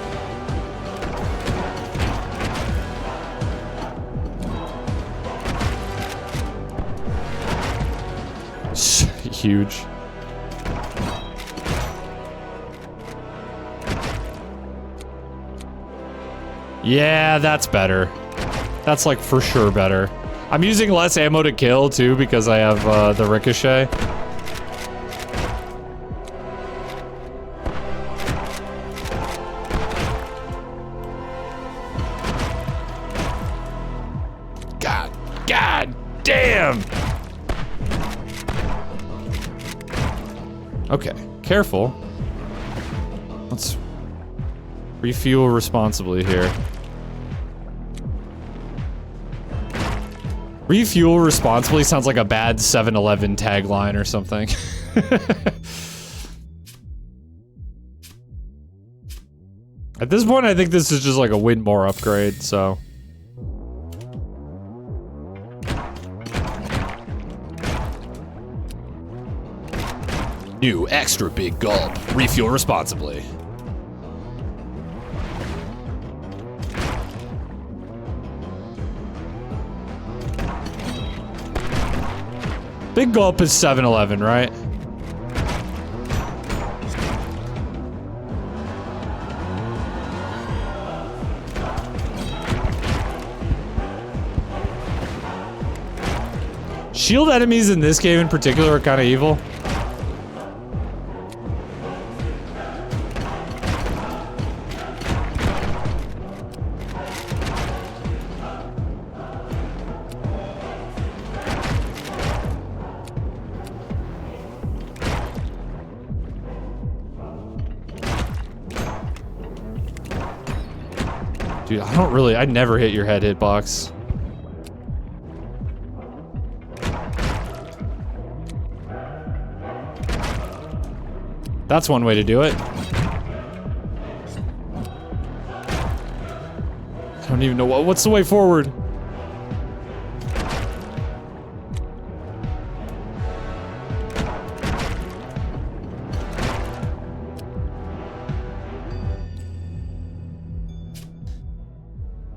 Huge. Yeah, that's better. That's like for sure better. I'm using less ammo to kill too because I have the ricochet. God damn! Okay, careful. Let's refuel responsibly here. Refuel responsibly sounds like a bad 7-Eleven tagline or something. At this point, I think this is just like a win more upgrade, so. New extra big gulp. Refuel responsibly. Big gulp is 7-Eleven, right? Shield enemies in this game in particular are kind of evil. Dude, I never hit your head hitbox. That's one way to do it. I don't even know what's the way forward.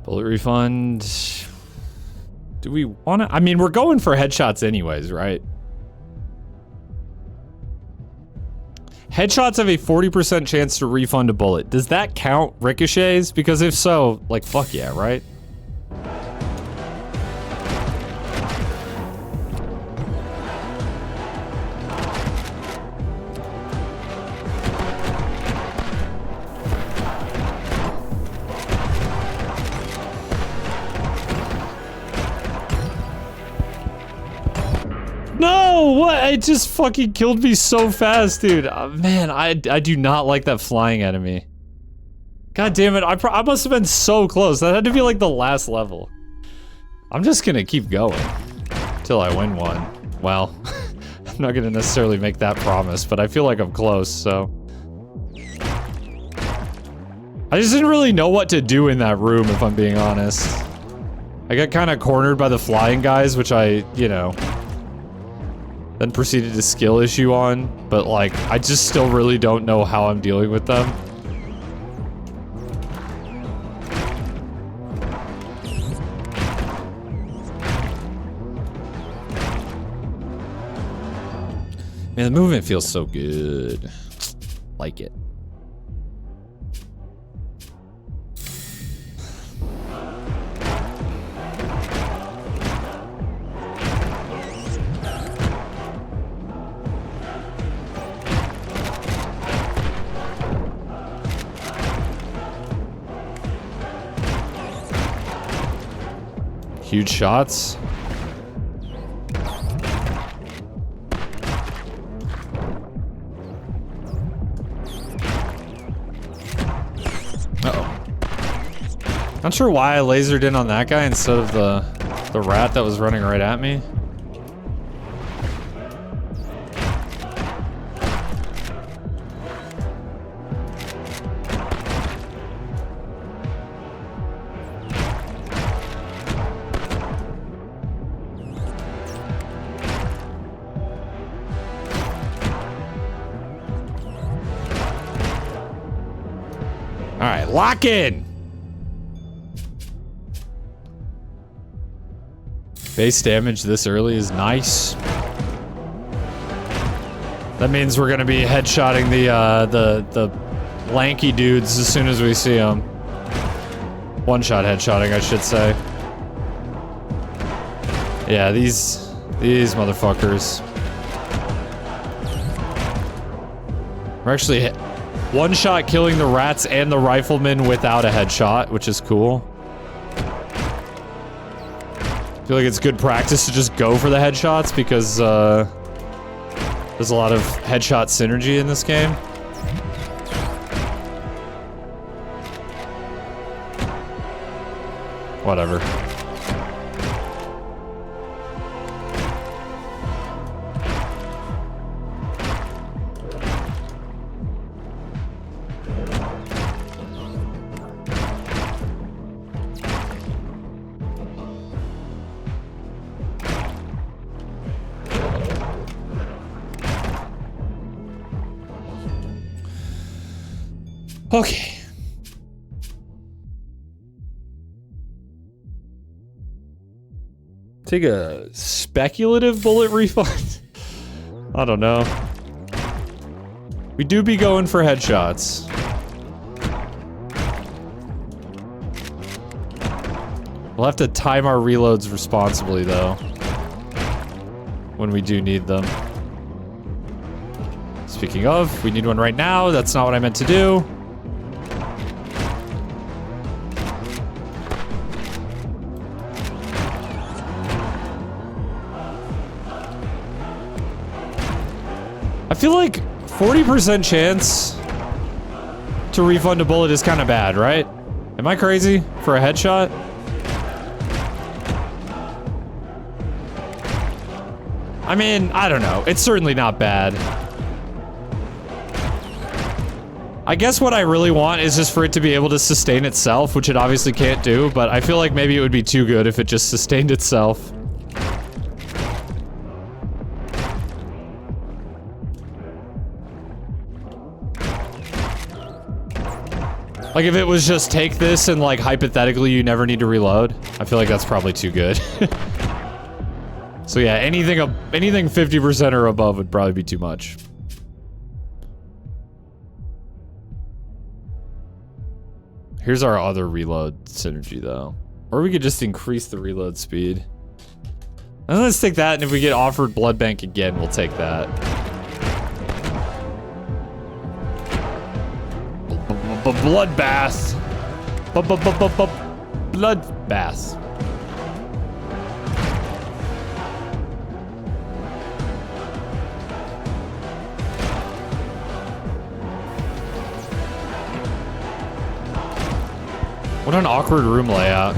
Bullet refund. Do we want to? I mean, we're going for headshots anyways, right? Headshots have a 40% chance to refund a bullet. Does that count ricochets? Because if so, like, fuck yeah, right? No, what? It just fucking killed me so fast, dude. Man, I do not like that flying enemy. God damn it, I must have been so close. That had to be like the last level. I'm just gonna keep going till I win one. Well, I'm not gonna necessarily make that promise, but I feel like I'm close, so. I just didn't really know what to do in that room, if I'm being honest. I got kind of cornered by the flying guys, which I, you know, then proceeded to skill issue on, but like, I just still really don't know how I'm dealing with them. Man, the movement feels so good. Like it. Huge shots. Uh-oh. Not sure why I lasered in on that guy instead of the rat that was running right at me. Alright, lock in! Base damage this early is nice. That means we're gonna be headshotting the lanky dudes as soon as we see them. One-shot headshotting, I should say. Yeah, these motherfuckers. We're actually one-shot killing the rats and the rifleman without a headshot, which is cool. I feel like it's good practice to just go for the headshots because there's a lot of headshot synergy in this game. Whatever. Okay. Take a speculative bullet refund? I don't know. We do be going for headshots. We'll have to time our reloads responsibly, though, when we do need them. Speaking of, we need one right now. That's not what I meant to do. I feel like 40% chance to refund a bullet is kind of bad, right? Am I crazy for a headshot? I mean, I don't know. It's certainly not bad. I guess what I really want is just for it to be able to sustain itself, which it obviously can't do, but I feel like maybe it would be too good if it just sustained itself. Like if it was just take this and like hypothetically you never need to reload. I feel like that's probably too good. So yeah, anything 50% or above would probably be too much. Here's our other reload synergy though. Or we could just increase the reload speed. And let's take that, and if we get offered blood bank again, we'll take that. Bloodbath. Bloodbath. What an awkward room layout.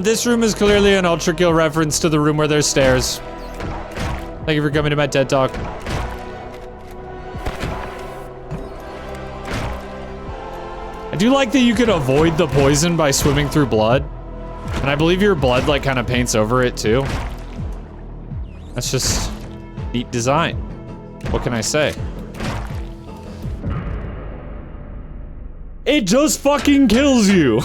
This room is clearly an Ultra Kill reference to the room where there's stairs. Thank you for coming to my TED Talk. I do like that you could avoid the poison by swimming through blood. And I believe your blood like kind of paints over it too. That's just neat design. What can I say? It just fucking kills you.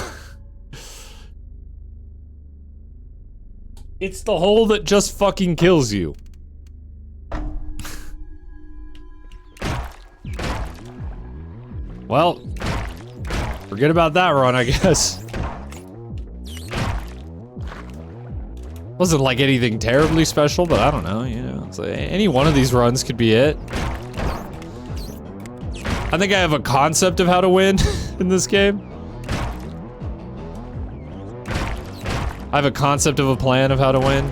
It's the hole that just fucking kills you. Well, forget about that run, I guess. Wasn't like anything terribly special, but I don't know, you know. It's like any one of these runs could be it. I think I have a concept of how to win in this game. I have a concept of a plan of how to win.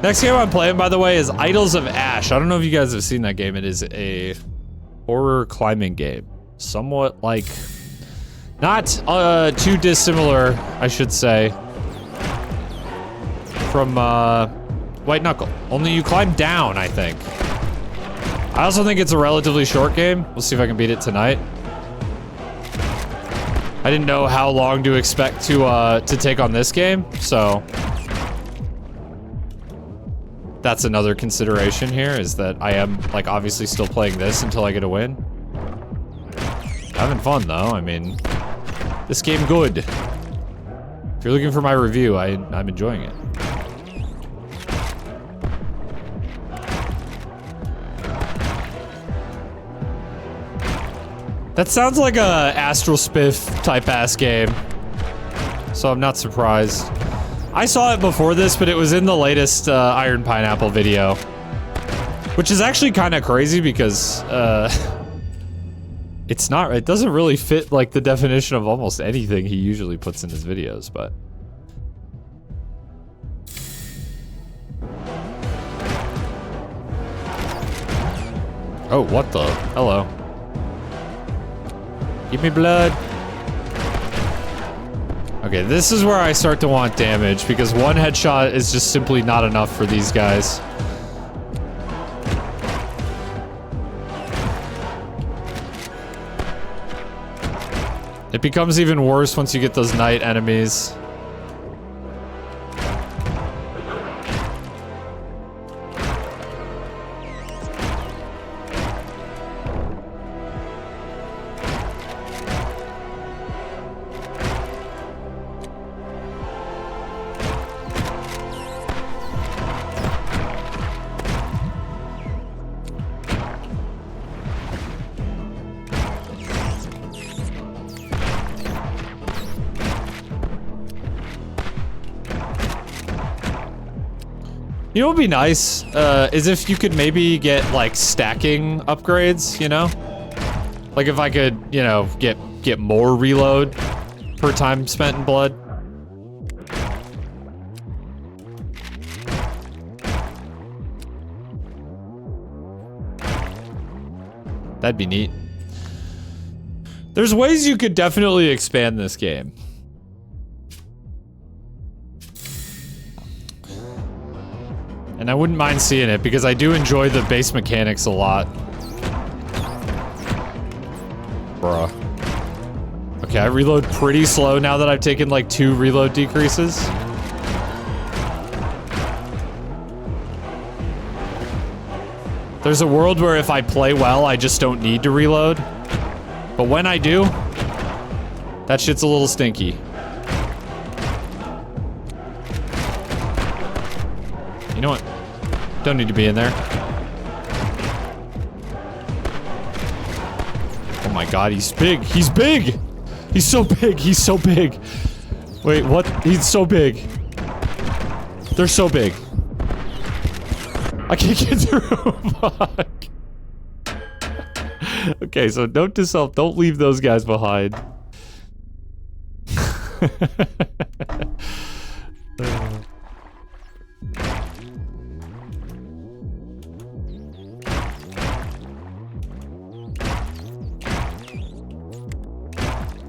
Next game I'm playing, by the way, is Idols of Ash. I don't know if you guys have seen that game. It is a horror climbing game. Somewhat like... not too dissimilar, I should say, from White Knuckle. Only you climb down, I think. I also think it's a relatively short game. We'll see if I can beat it tonight. I didn't know how long to expect to take on this game, so... that's another consideration here, is that I am, like, obviously still playing this until I get a win. Having fun, though. I mean, this game good. If you're looking for my review, I'm enjoying it. That sounds like a Astral Spiff type ass game, so I'm not surprised. I saw it before this, but it was in the latest Iron Pineapple video, which is actually kind of crazy because it's not. It doesn't really fit like the definition of almost anything he usually puts in his videos, but. Oh, what the? Hello. Give me blood. Okay, this is where I start to want damage, because one headshot is just simply not enough for these guys. It becomes even worse once you get those night enemies. You know what would be nice, is if you could maybe get, like, stacking upgrades, you know? Like, if I could, you know, get more reload per time spent in blood. That'd be neat. There's ways you could definitely expand this game. And I wouldn't mind seeing it because I do enjoy the base mechanics a lot. Bruh. Okay, I reload pretty slow now that I've taken like 2 reload decreases. There's a world where if I play well, I just don't need to reload. But when I do, that shit's a little stinky. You know what? Don't need to be in there. Oh my god, he's big. He's big! He's so big. He's so big. Wait, what? He's so big. They're so big. I can't get through. Fuck. Okay, so note to self, don't leave those guys behind.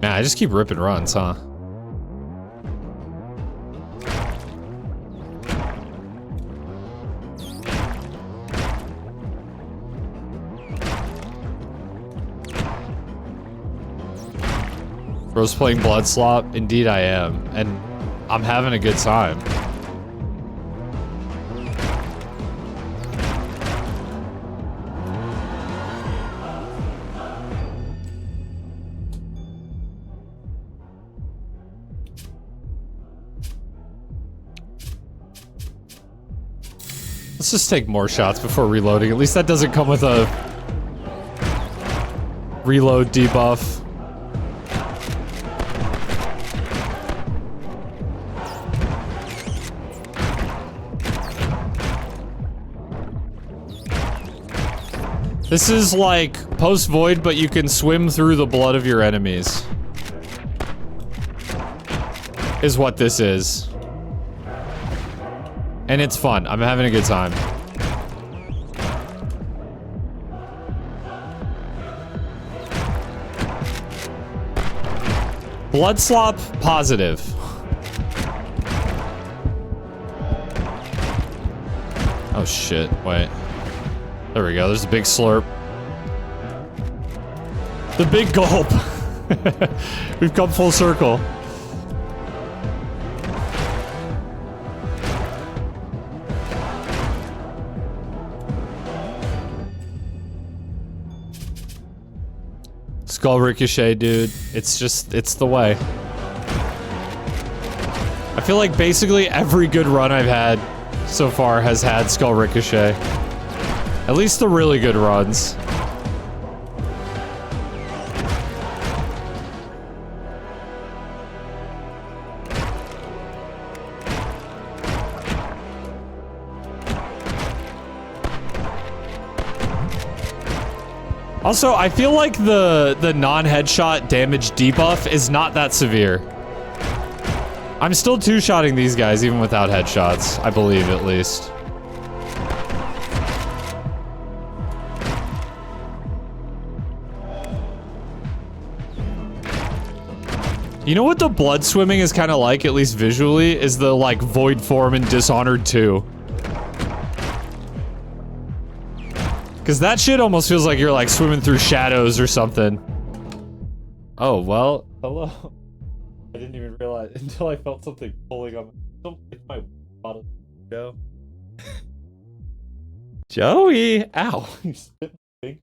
Nah, I just keep ripping runs, huh? Bro's playing Blood Slop? Indeed I am, and I'm having a good time. Let's just take more shots before reloading. At least that doesn't come with a reload debuff. This is like post-void, but you can swim through the blood of your enemies. Is what this is. And it's fun. I'm having a good time. Blood slop positive. Oh shit, wait. There we go, there's a big slurp. The big gulp. We've come full circle. Skull ricochet, dude. It's just, it's the way. I feel like basically every good run I've had so far has had skull ricochet. At least the really good runs. Also, I feel like the non-headshot damage debuff is not that severe. I'm still two-shotting these guys even without headshots, I believe at least. You know what the blood swimming is kind of like, at least visually, is the, like, Void Form in Dishonored 2. Because that shit almost feels like you're, like, swimming through shadows or something. Oh, well, hello. I didn't even realize until I felt something pulling on my bottle. Joe. Joey! Ow. You spit my thing.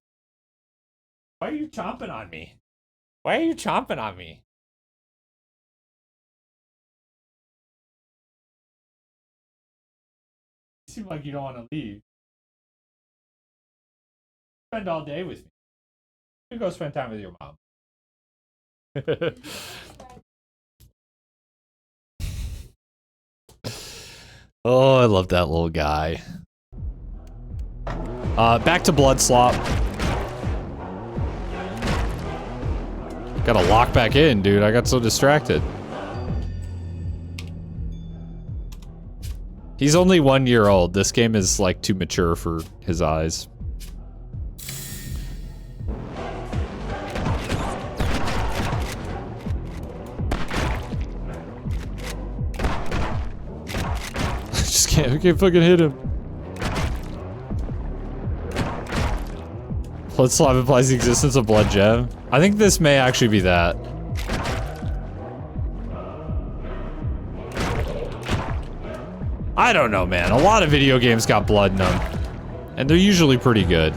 Why are you chomping on me? Why are you chomping on me? You seem like you don't want to leave. Spend all day with me. You go spend time with your mom. Oh, I love that little guy. Back to Blood Slop. Gotta lock back in, dude. I got so distracted. He's only 1 year old. This game is, like, too mature for his eyes. can't fucking hit him. Blood slab implies the existence of blood gem. I think this may actually be that. I don't know, man. A lot of video games got blood in them. And they're usually pretty good.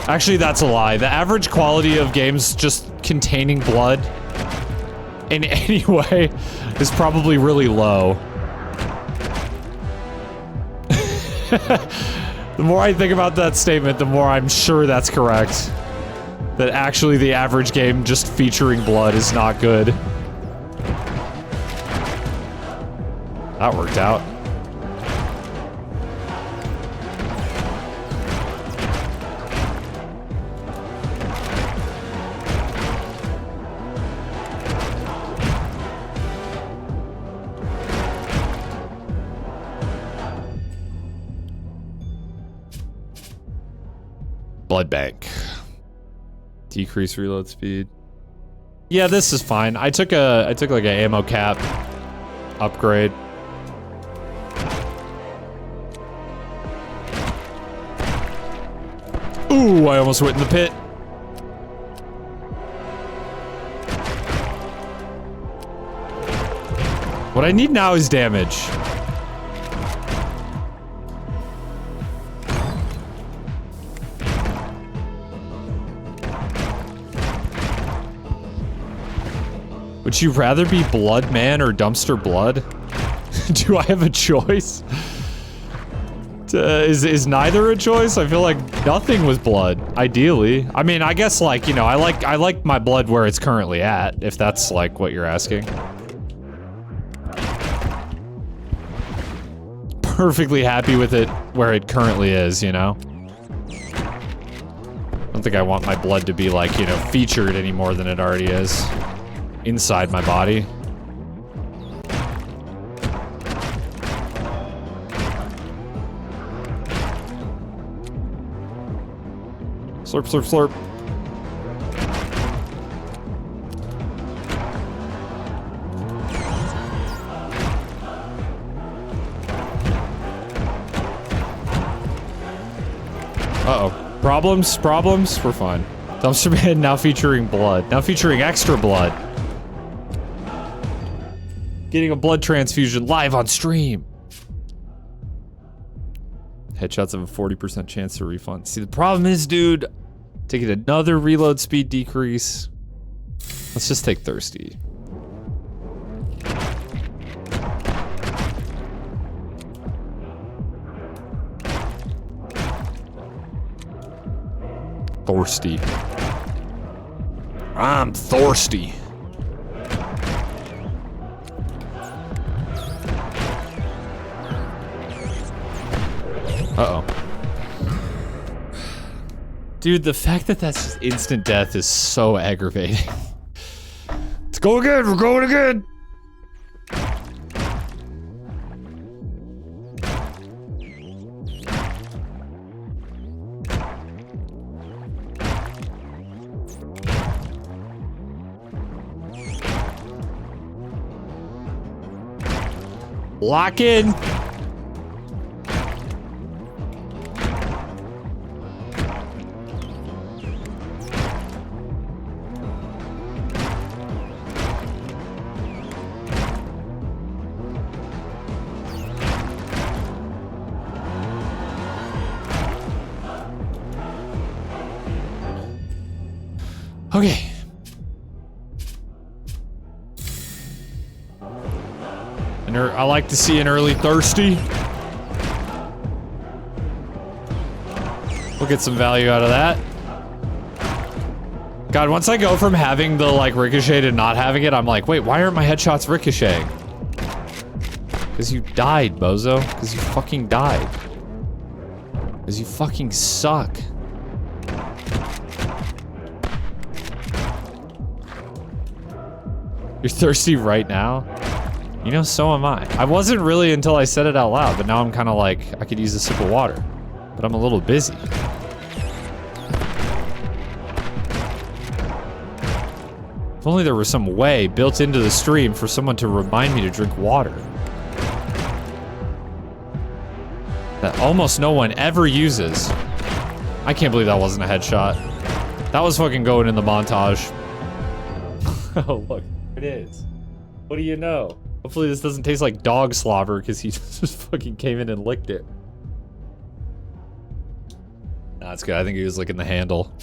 Actually, that's a lie. The average quality of games just containing blood in any way is probably really low. The more I think about that statement, the more I'm sure that's correct. That actually the average game just featuring blood is not good. That worked out. Blood bank. Decrease reload speed. Yeah, this is fine. I took like an ammo cap upgrade. Ooh, I almost went in the pit. What I need now is damage. Would you rather be Blood Man or Dumpster Blood? Do I have a choice? Is neither a choice? I feel like nothing was blood, ideally. I mean, I guess, like, you know, I like my blood where it's currently at, if that's, like, what you're asking. Perfectly happy with it where it currently is, you know? I don't think I want my blood to be, like, you know, featured any more than it already is. Inside my body. Slurp, slurp, slurp. Uh-oh. Problems? Problems? We're fine. Dumpster Man now featuring blood. Now featuring extra blood. Getting a blood transfusion live on stream. Headshots have a 40% chance to refund. See, the problem is, dude, taking another reload speed decrease. Let's just take Thirsty. Thirsty. I'm thirsty. Uh-oh. Dude, the fact that that's just instant death is so aggravating. Let's go again, we're going again! Lock in! Okay. I like to see an early Thirsty. We'll get some value out of that. God, once I go from having the, like, ricochet to not having it, I'm like, wait, why aren't my headshots ricocheting? Because you died, bozo. Because you fucking died. Because you fucking suck. You're thirsty right now? You know, so am I. I wasn't really until I said it out loud, but now I'm kind of like, I could use a sip of water. But I'm a little busy. If only there was some way built into the stream for someone to remind me to drink water. that almost no one ever uses. I can't believe that wasn't a headshot. That was fucking going in the montage. Oh, look. It is. What do you know? Hopefully this doesn't taste like dog slobber because he just fucking came in and licked it. Nah, that's good. I think he was licking the handle.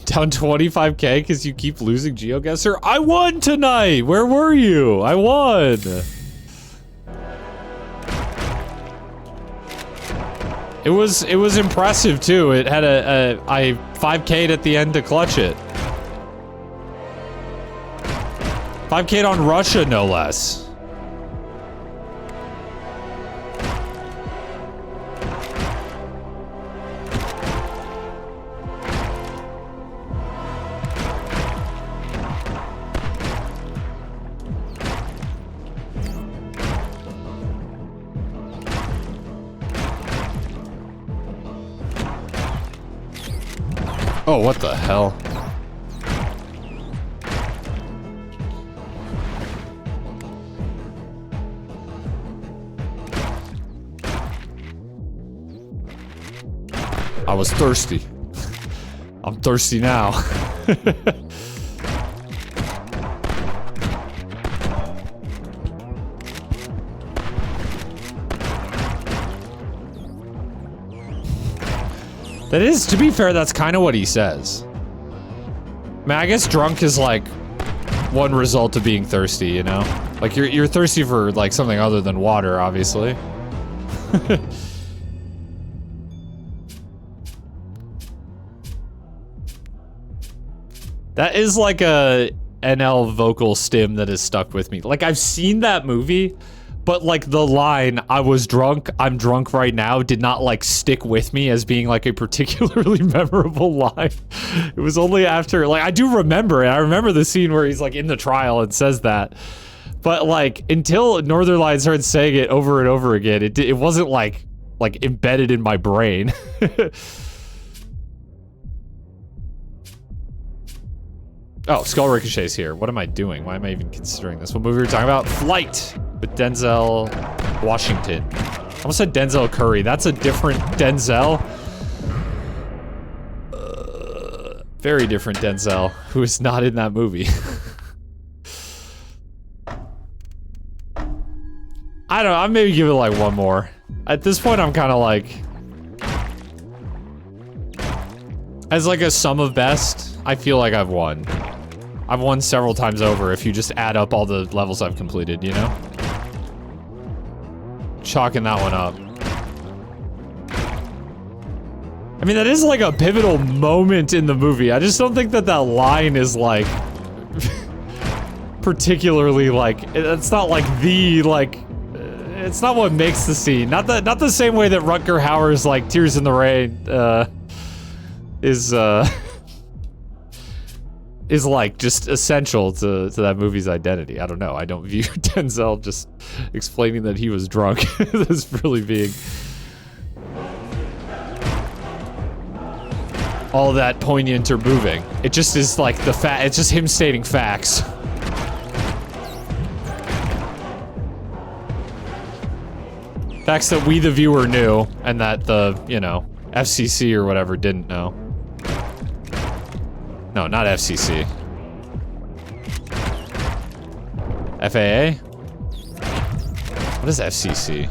Down 25k because you keep losing GeoGuessr? I won tonight! Where were you? I won! It was impressive too. It had I 5k'd at the end to clutch it. 5k'd on Russia, no less. Oh, what the hell? I was thirsty. I'm thirsty now. That is, to be fair, that's kind of what he says. I mean, I guess drunk is like one result of being thirsty, you know? Like you're thirsty for like something other than water, obviously. That is like a NL vocal stim that has stuck with me. Like I've seen that movie, but like the line, I was drunk, I'm drunk right now, did not like stick with me as being like a particularly memorable line. It was only after, like I do remember it. I remember the scene where he's like in the trial and says that. But like until Northern Lights started saying it over and over again, it wasn't like embedded in my brain. Oh, Skull Ricochet's here. What am I doing? Why am I even considering this? What movie were we talking about? Flight with Denzel Washington. I almost said Denzel Curry. That's a different Denzel. Very different Denzel, who is not in that movie. I don't know. I'll maybe give it like one more. At this point, I'm kind of like... As like a sum of best, I feel like I've won. I've won several times over if you just add up all the levels I've completed, you know? Chalking that one up. I mean, that is like a pivotal moment in the movie. I just don't think that that line is like... particularly like... It's not like the, like... It's not what makes the scene. Not the same way that Rutger Hauer's like Tears in the Rain, is like just essential to that movie's identity. I don't know. I don't view Denzel just explaining that he was drunk as really being all that poignant or moving. It just is like it's just him stating facts. Facts that we, the viewer, knew, and that the, you know, FCC or whatever didn't know. No, not FCC. FAA? What is FCC?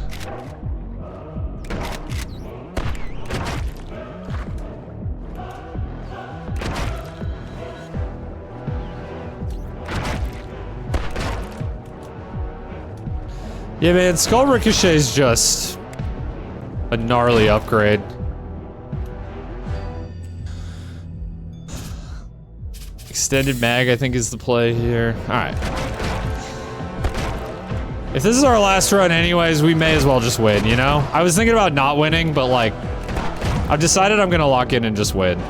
Yeah, man, Skull Ricochet is just a gnarly upgrade. Extended mag, I think, is the play here. Alright. If this is our last run anyways, we may as well just win, you know? I was thinking about not winning, but like, I've decided I'm gonna lock in and just win.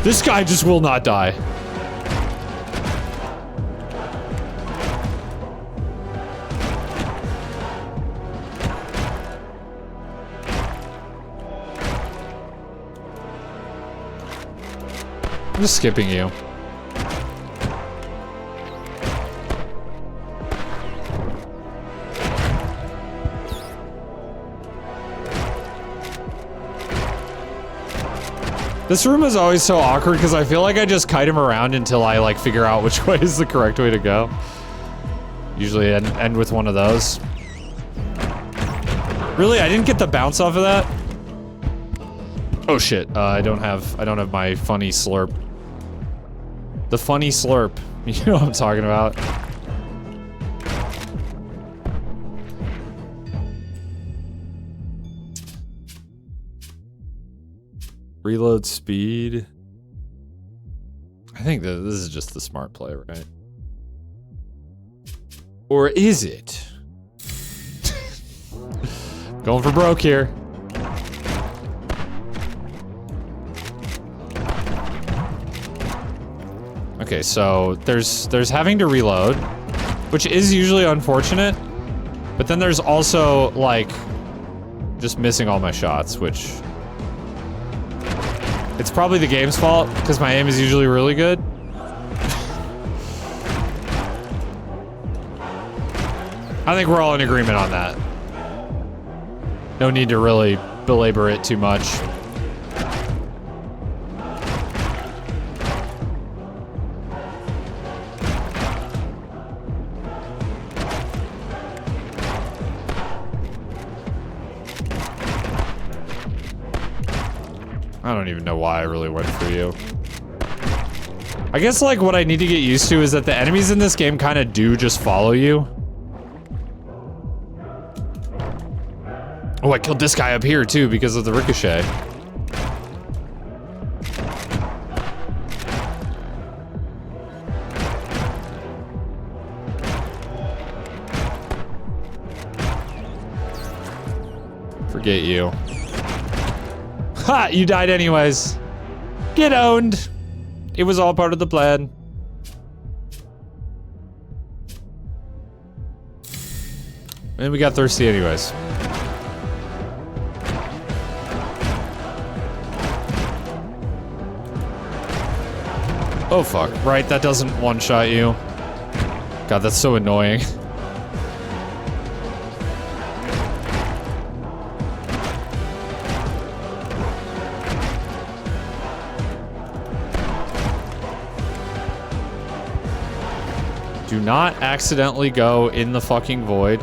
This guy just will not die. I'm just skipping you. This room is always so awkward because I feel like I just kite him around until I like figure out which way is the correct way to go. Usually end with one of those. Really? I didn't get the bounce off of that? Oh shit, I don't have my funny slurp. The funny slurp. You know what I'm talking about. Reload speed. I think that this is just the smart play, right? Or is it? Going for broke here. Okay, so there's having to reload, which is usually unfortunate, but then there's also like just missing all my shots, which it's probably the game's fault because my aim is usually really good. I think we're all in agreement on that. No need to really belabor it too much. I don't even know why I really went for you. I guess like what I need to get used to is that the enemies in this game kind of do just follow you. Oh, I killed this guy up here too because of the ricochet. Forget you. Ha! You died anyways. Get owned. It was all part of the plan. And we got thirsty anyways. Oh fuck, right, that doesn't one-shot you. God, that's so annoying. Do not accidentally go in the fucking void.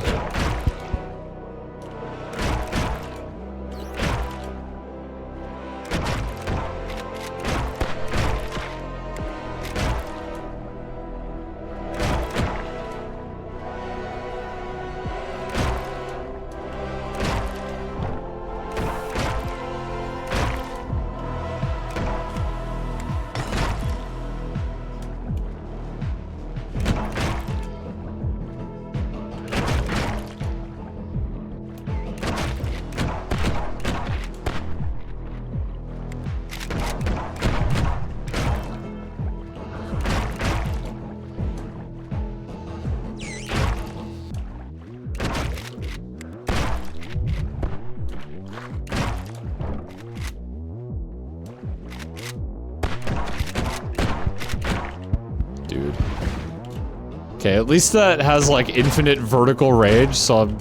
Okay, at least that has like infinite vertical rage, so I'm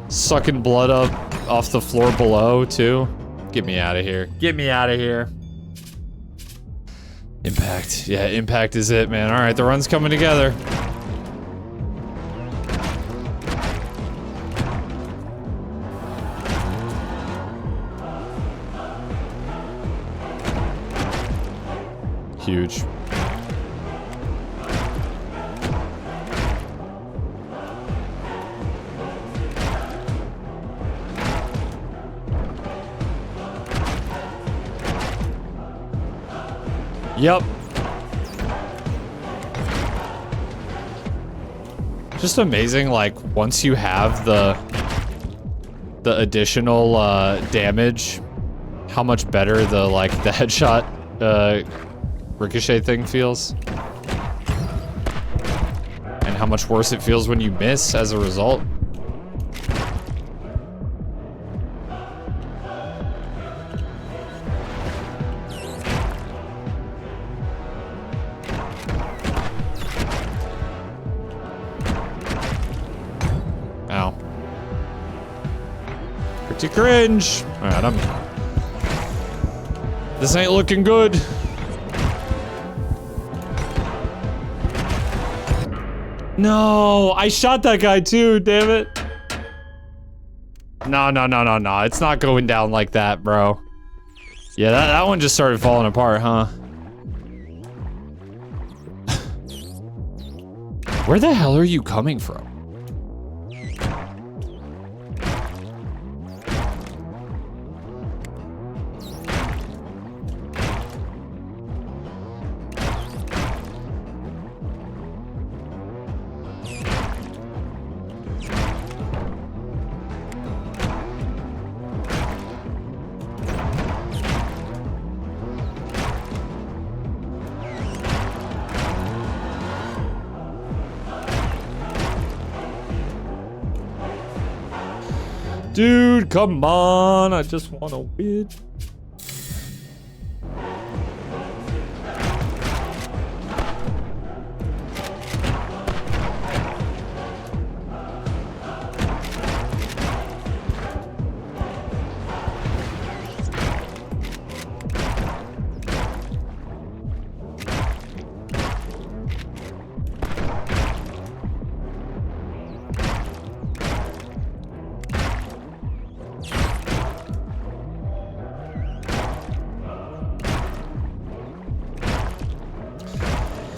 sucking blood up off the floor below too. Get me out of here. Get me out of here. Impact. Yeah, impact is it, man. Alright, the run's coming together. Huge. Yep. Just amazing, like, once you have the additional, damage, how much better the, like, the headshot, ricochet thing feels. And how much worse it feels when you miss as a result. Pretty cringe. Alright, this ain't looking good. No, I shot that guy too, damn it. No. It's not going down like that, bro. Yeah, that one just started falling apart, huh? Where the hell are you coming from? Dude, come on. I just want to win.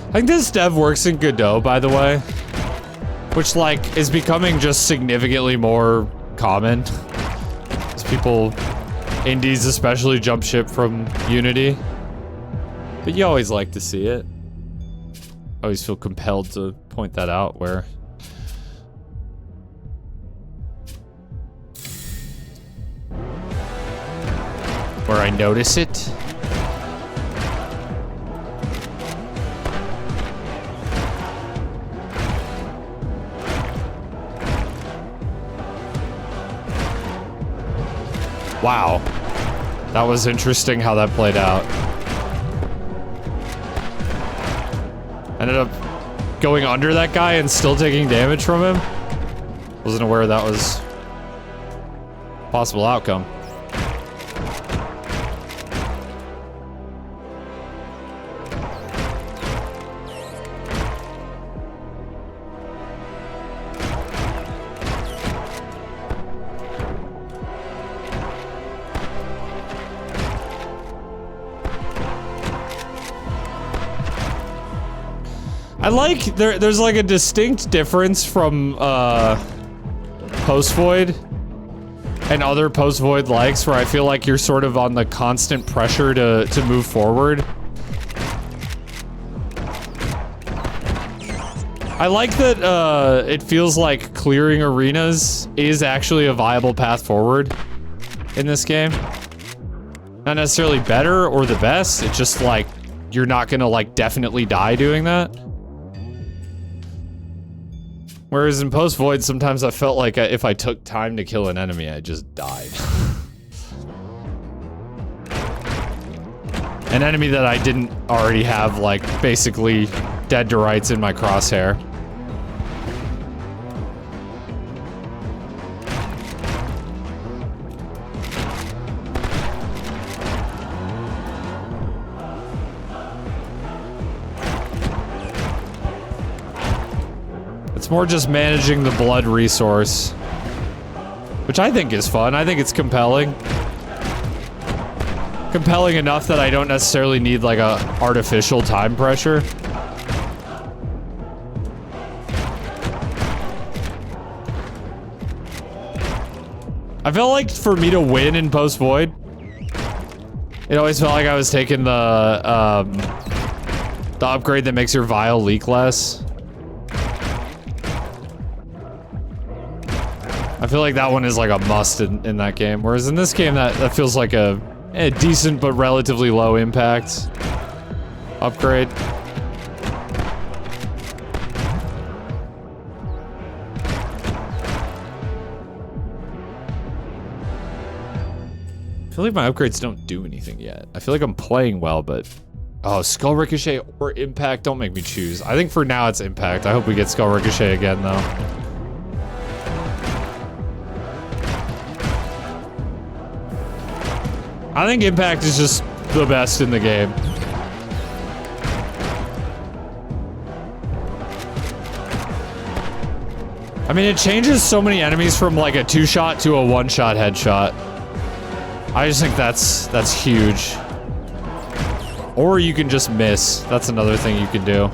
I think this dev works in Godot, by the way, which, like, is becoming just significantly more common. As people, indies especially, jump ship from Unity. But you always like to see it. I always feel compelled to point that out where I notice it. Wow. That was interesting how that played out. Ended up going under that guy and still taking damage from him. Wasn't aware that was a possible outcome. I like, there's like a distinct difference from, post-void and other post-void likes where I feel like you're sort of on the constant pressure to move forward. I like that, it feels like clearing arenas is actually a viable path forward in this game. Not necessarily better or the best, it's just like, you're not gonna like definitely die doing that. Whereas in post-void, sometimes I felt like if I took time to kill an enemy, I just died. An enemy that I didn't already have, like, basically dead to rights in my crosshair. It's more just managing the blood resource, which I think is fun. I think it's compelling. Compelling enough that I don't necessarily need like a artificial time pressure. I felt like for me to win in post-void, it always felt like I was taking the upgrade that makes your vial leak less. I feel like that one is like a must in that game, whereas in this game that feels like a decent but relatively low impact upgrade. I feel like my upgrades don't do anything yet. I feel like I'm playing well, but oh, Skull Ricochet or Impact, don't make me choose. I think for now it's Impact. I hope we get Skull Ricochet again though. I think impact is just the best in the game. I mean, it changes so many enemies from like a 2-shot to a 1-shot headshot. I just think that's huge. Or you can just miss. That's another thing you can do.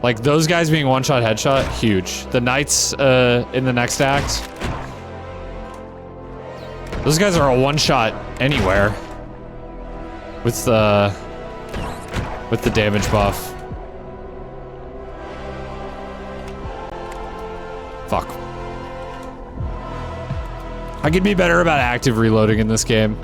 Like those guys being 1-shot headshot, huge. The knights in the next act. Those guys are a 1-shot anywhere. With the damage buff. Fuck. I could be better about active reloading in this game.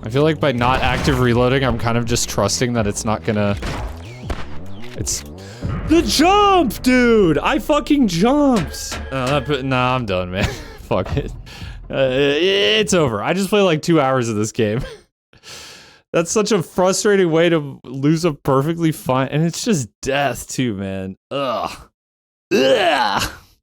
I feel like by not active reloading, I'm kind of just trusting that it's not gonna... It's... The jump, dude! I fucking jumped! Nah, I'm done, man. Fuck it. It's over. I just played like 2 hours of this game. That's such a frustrating way to lose a perfectly fine... And it's just death, too, man. Ugh. Ugh!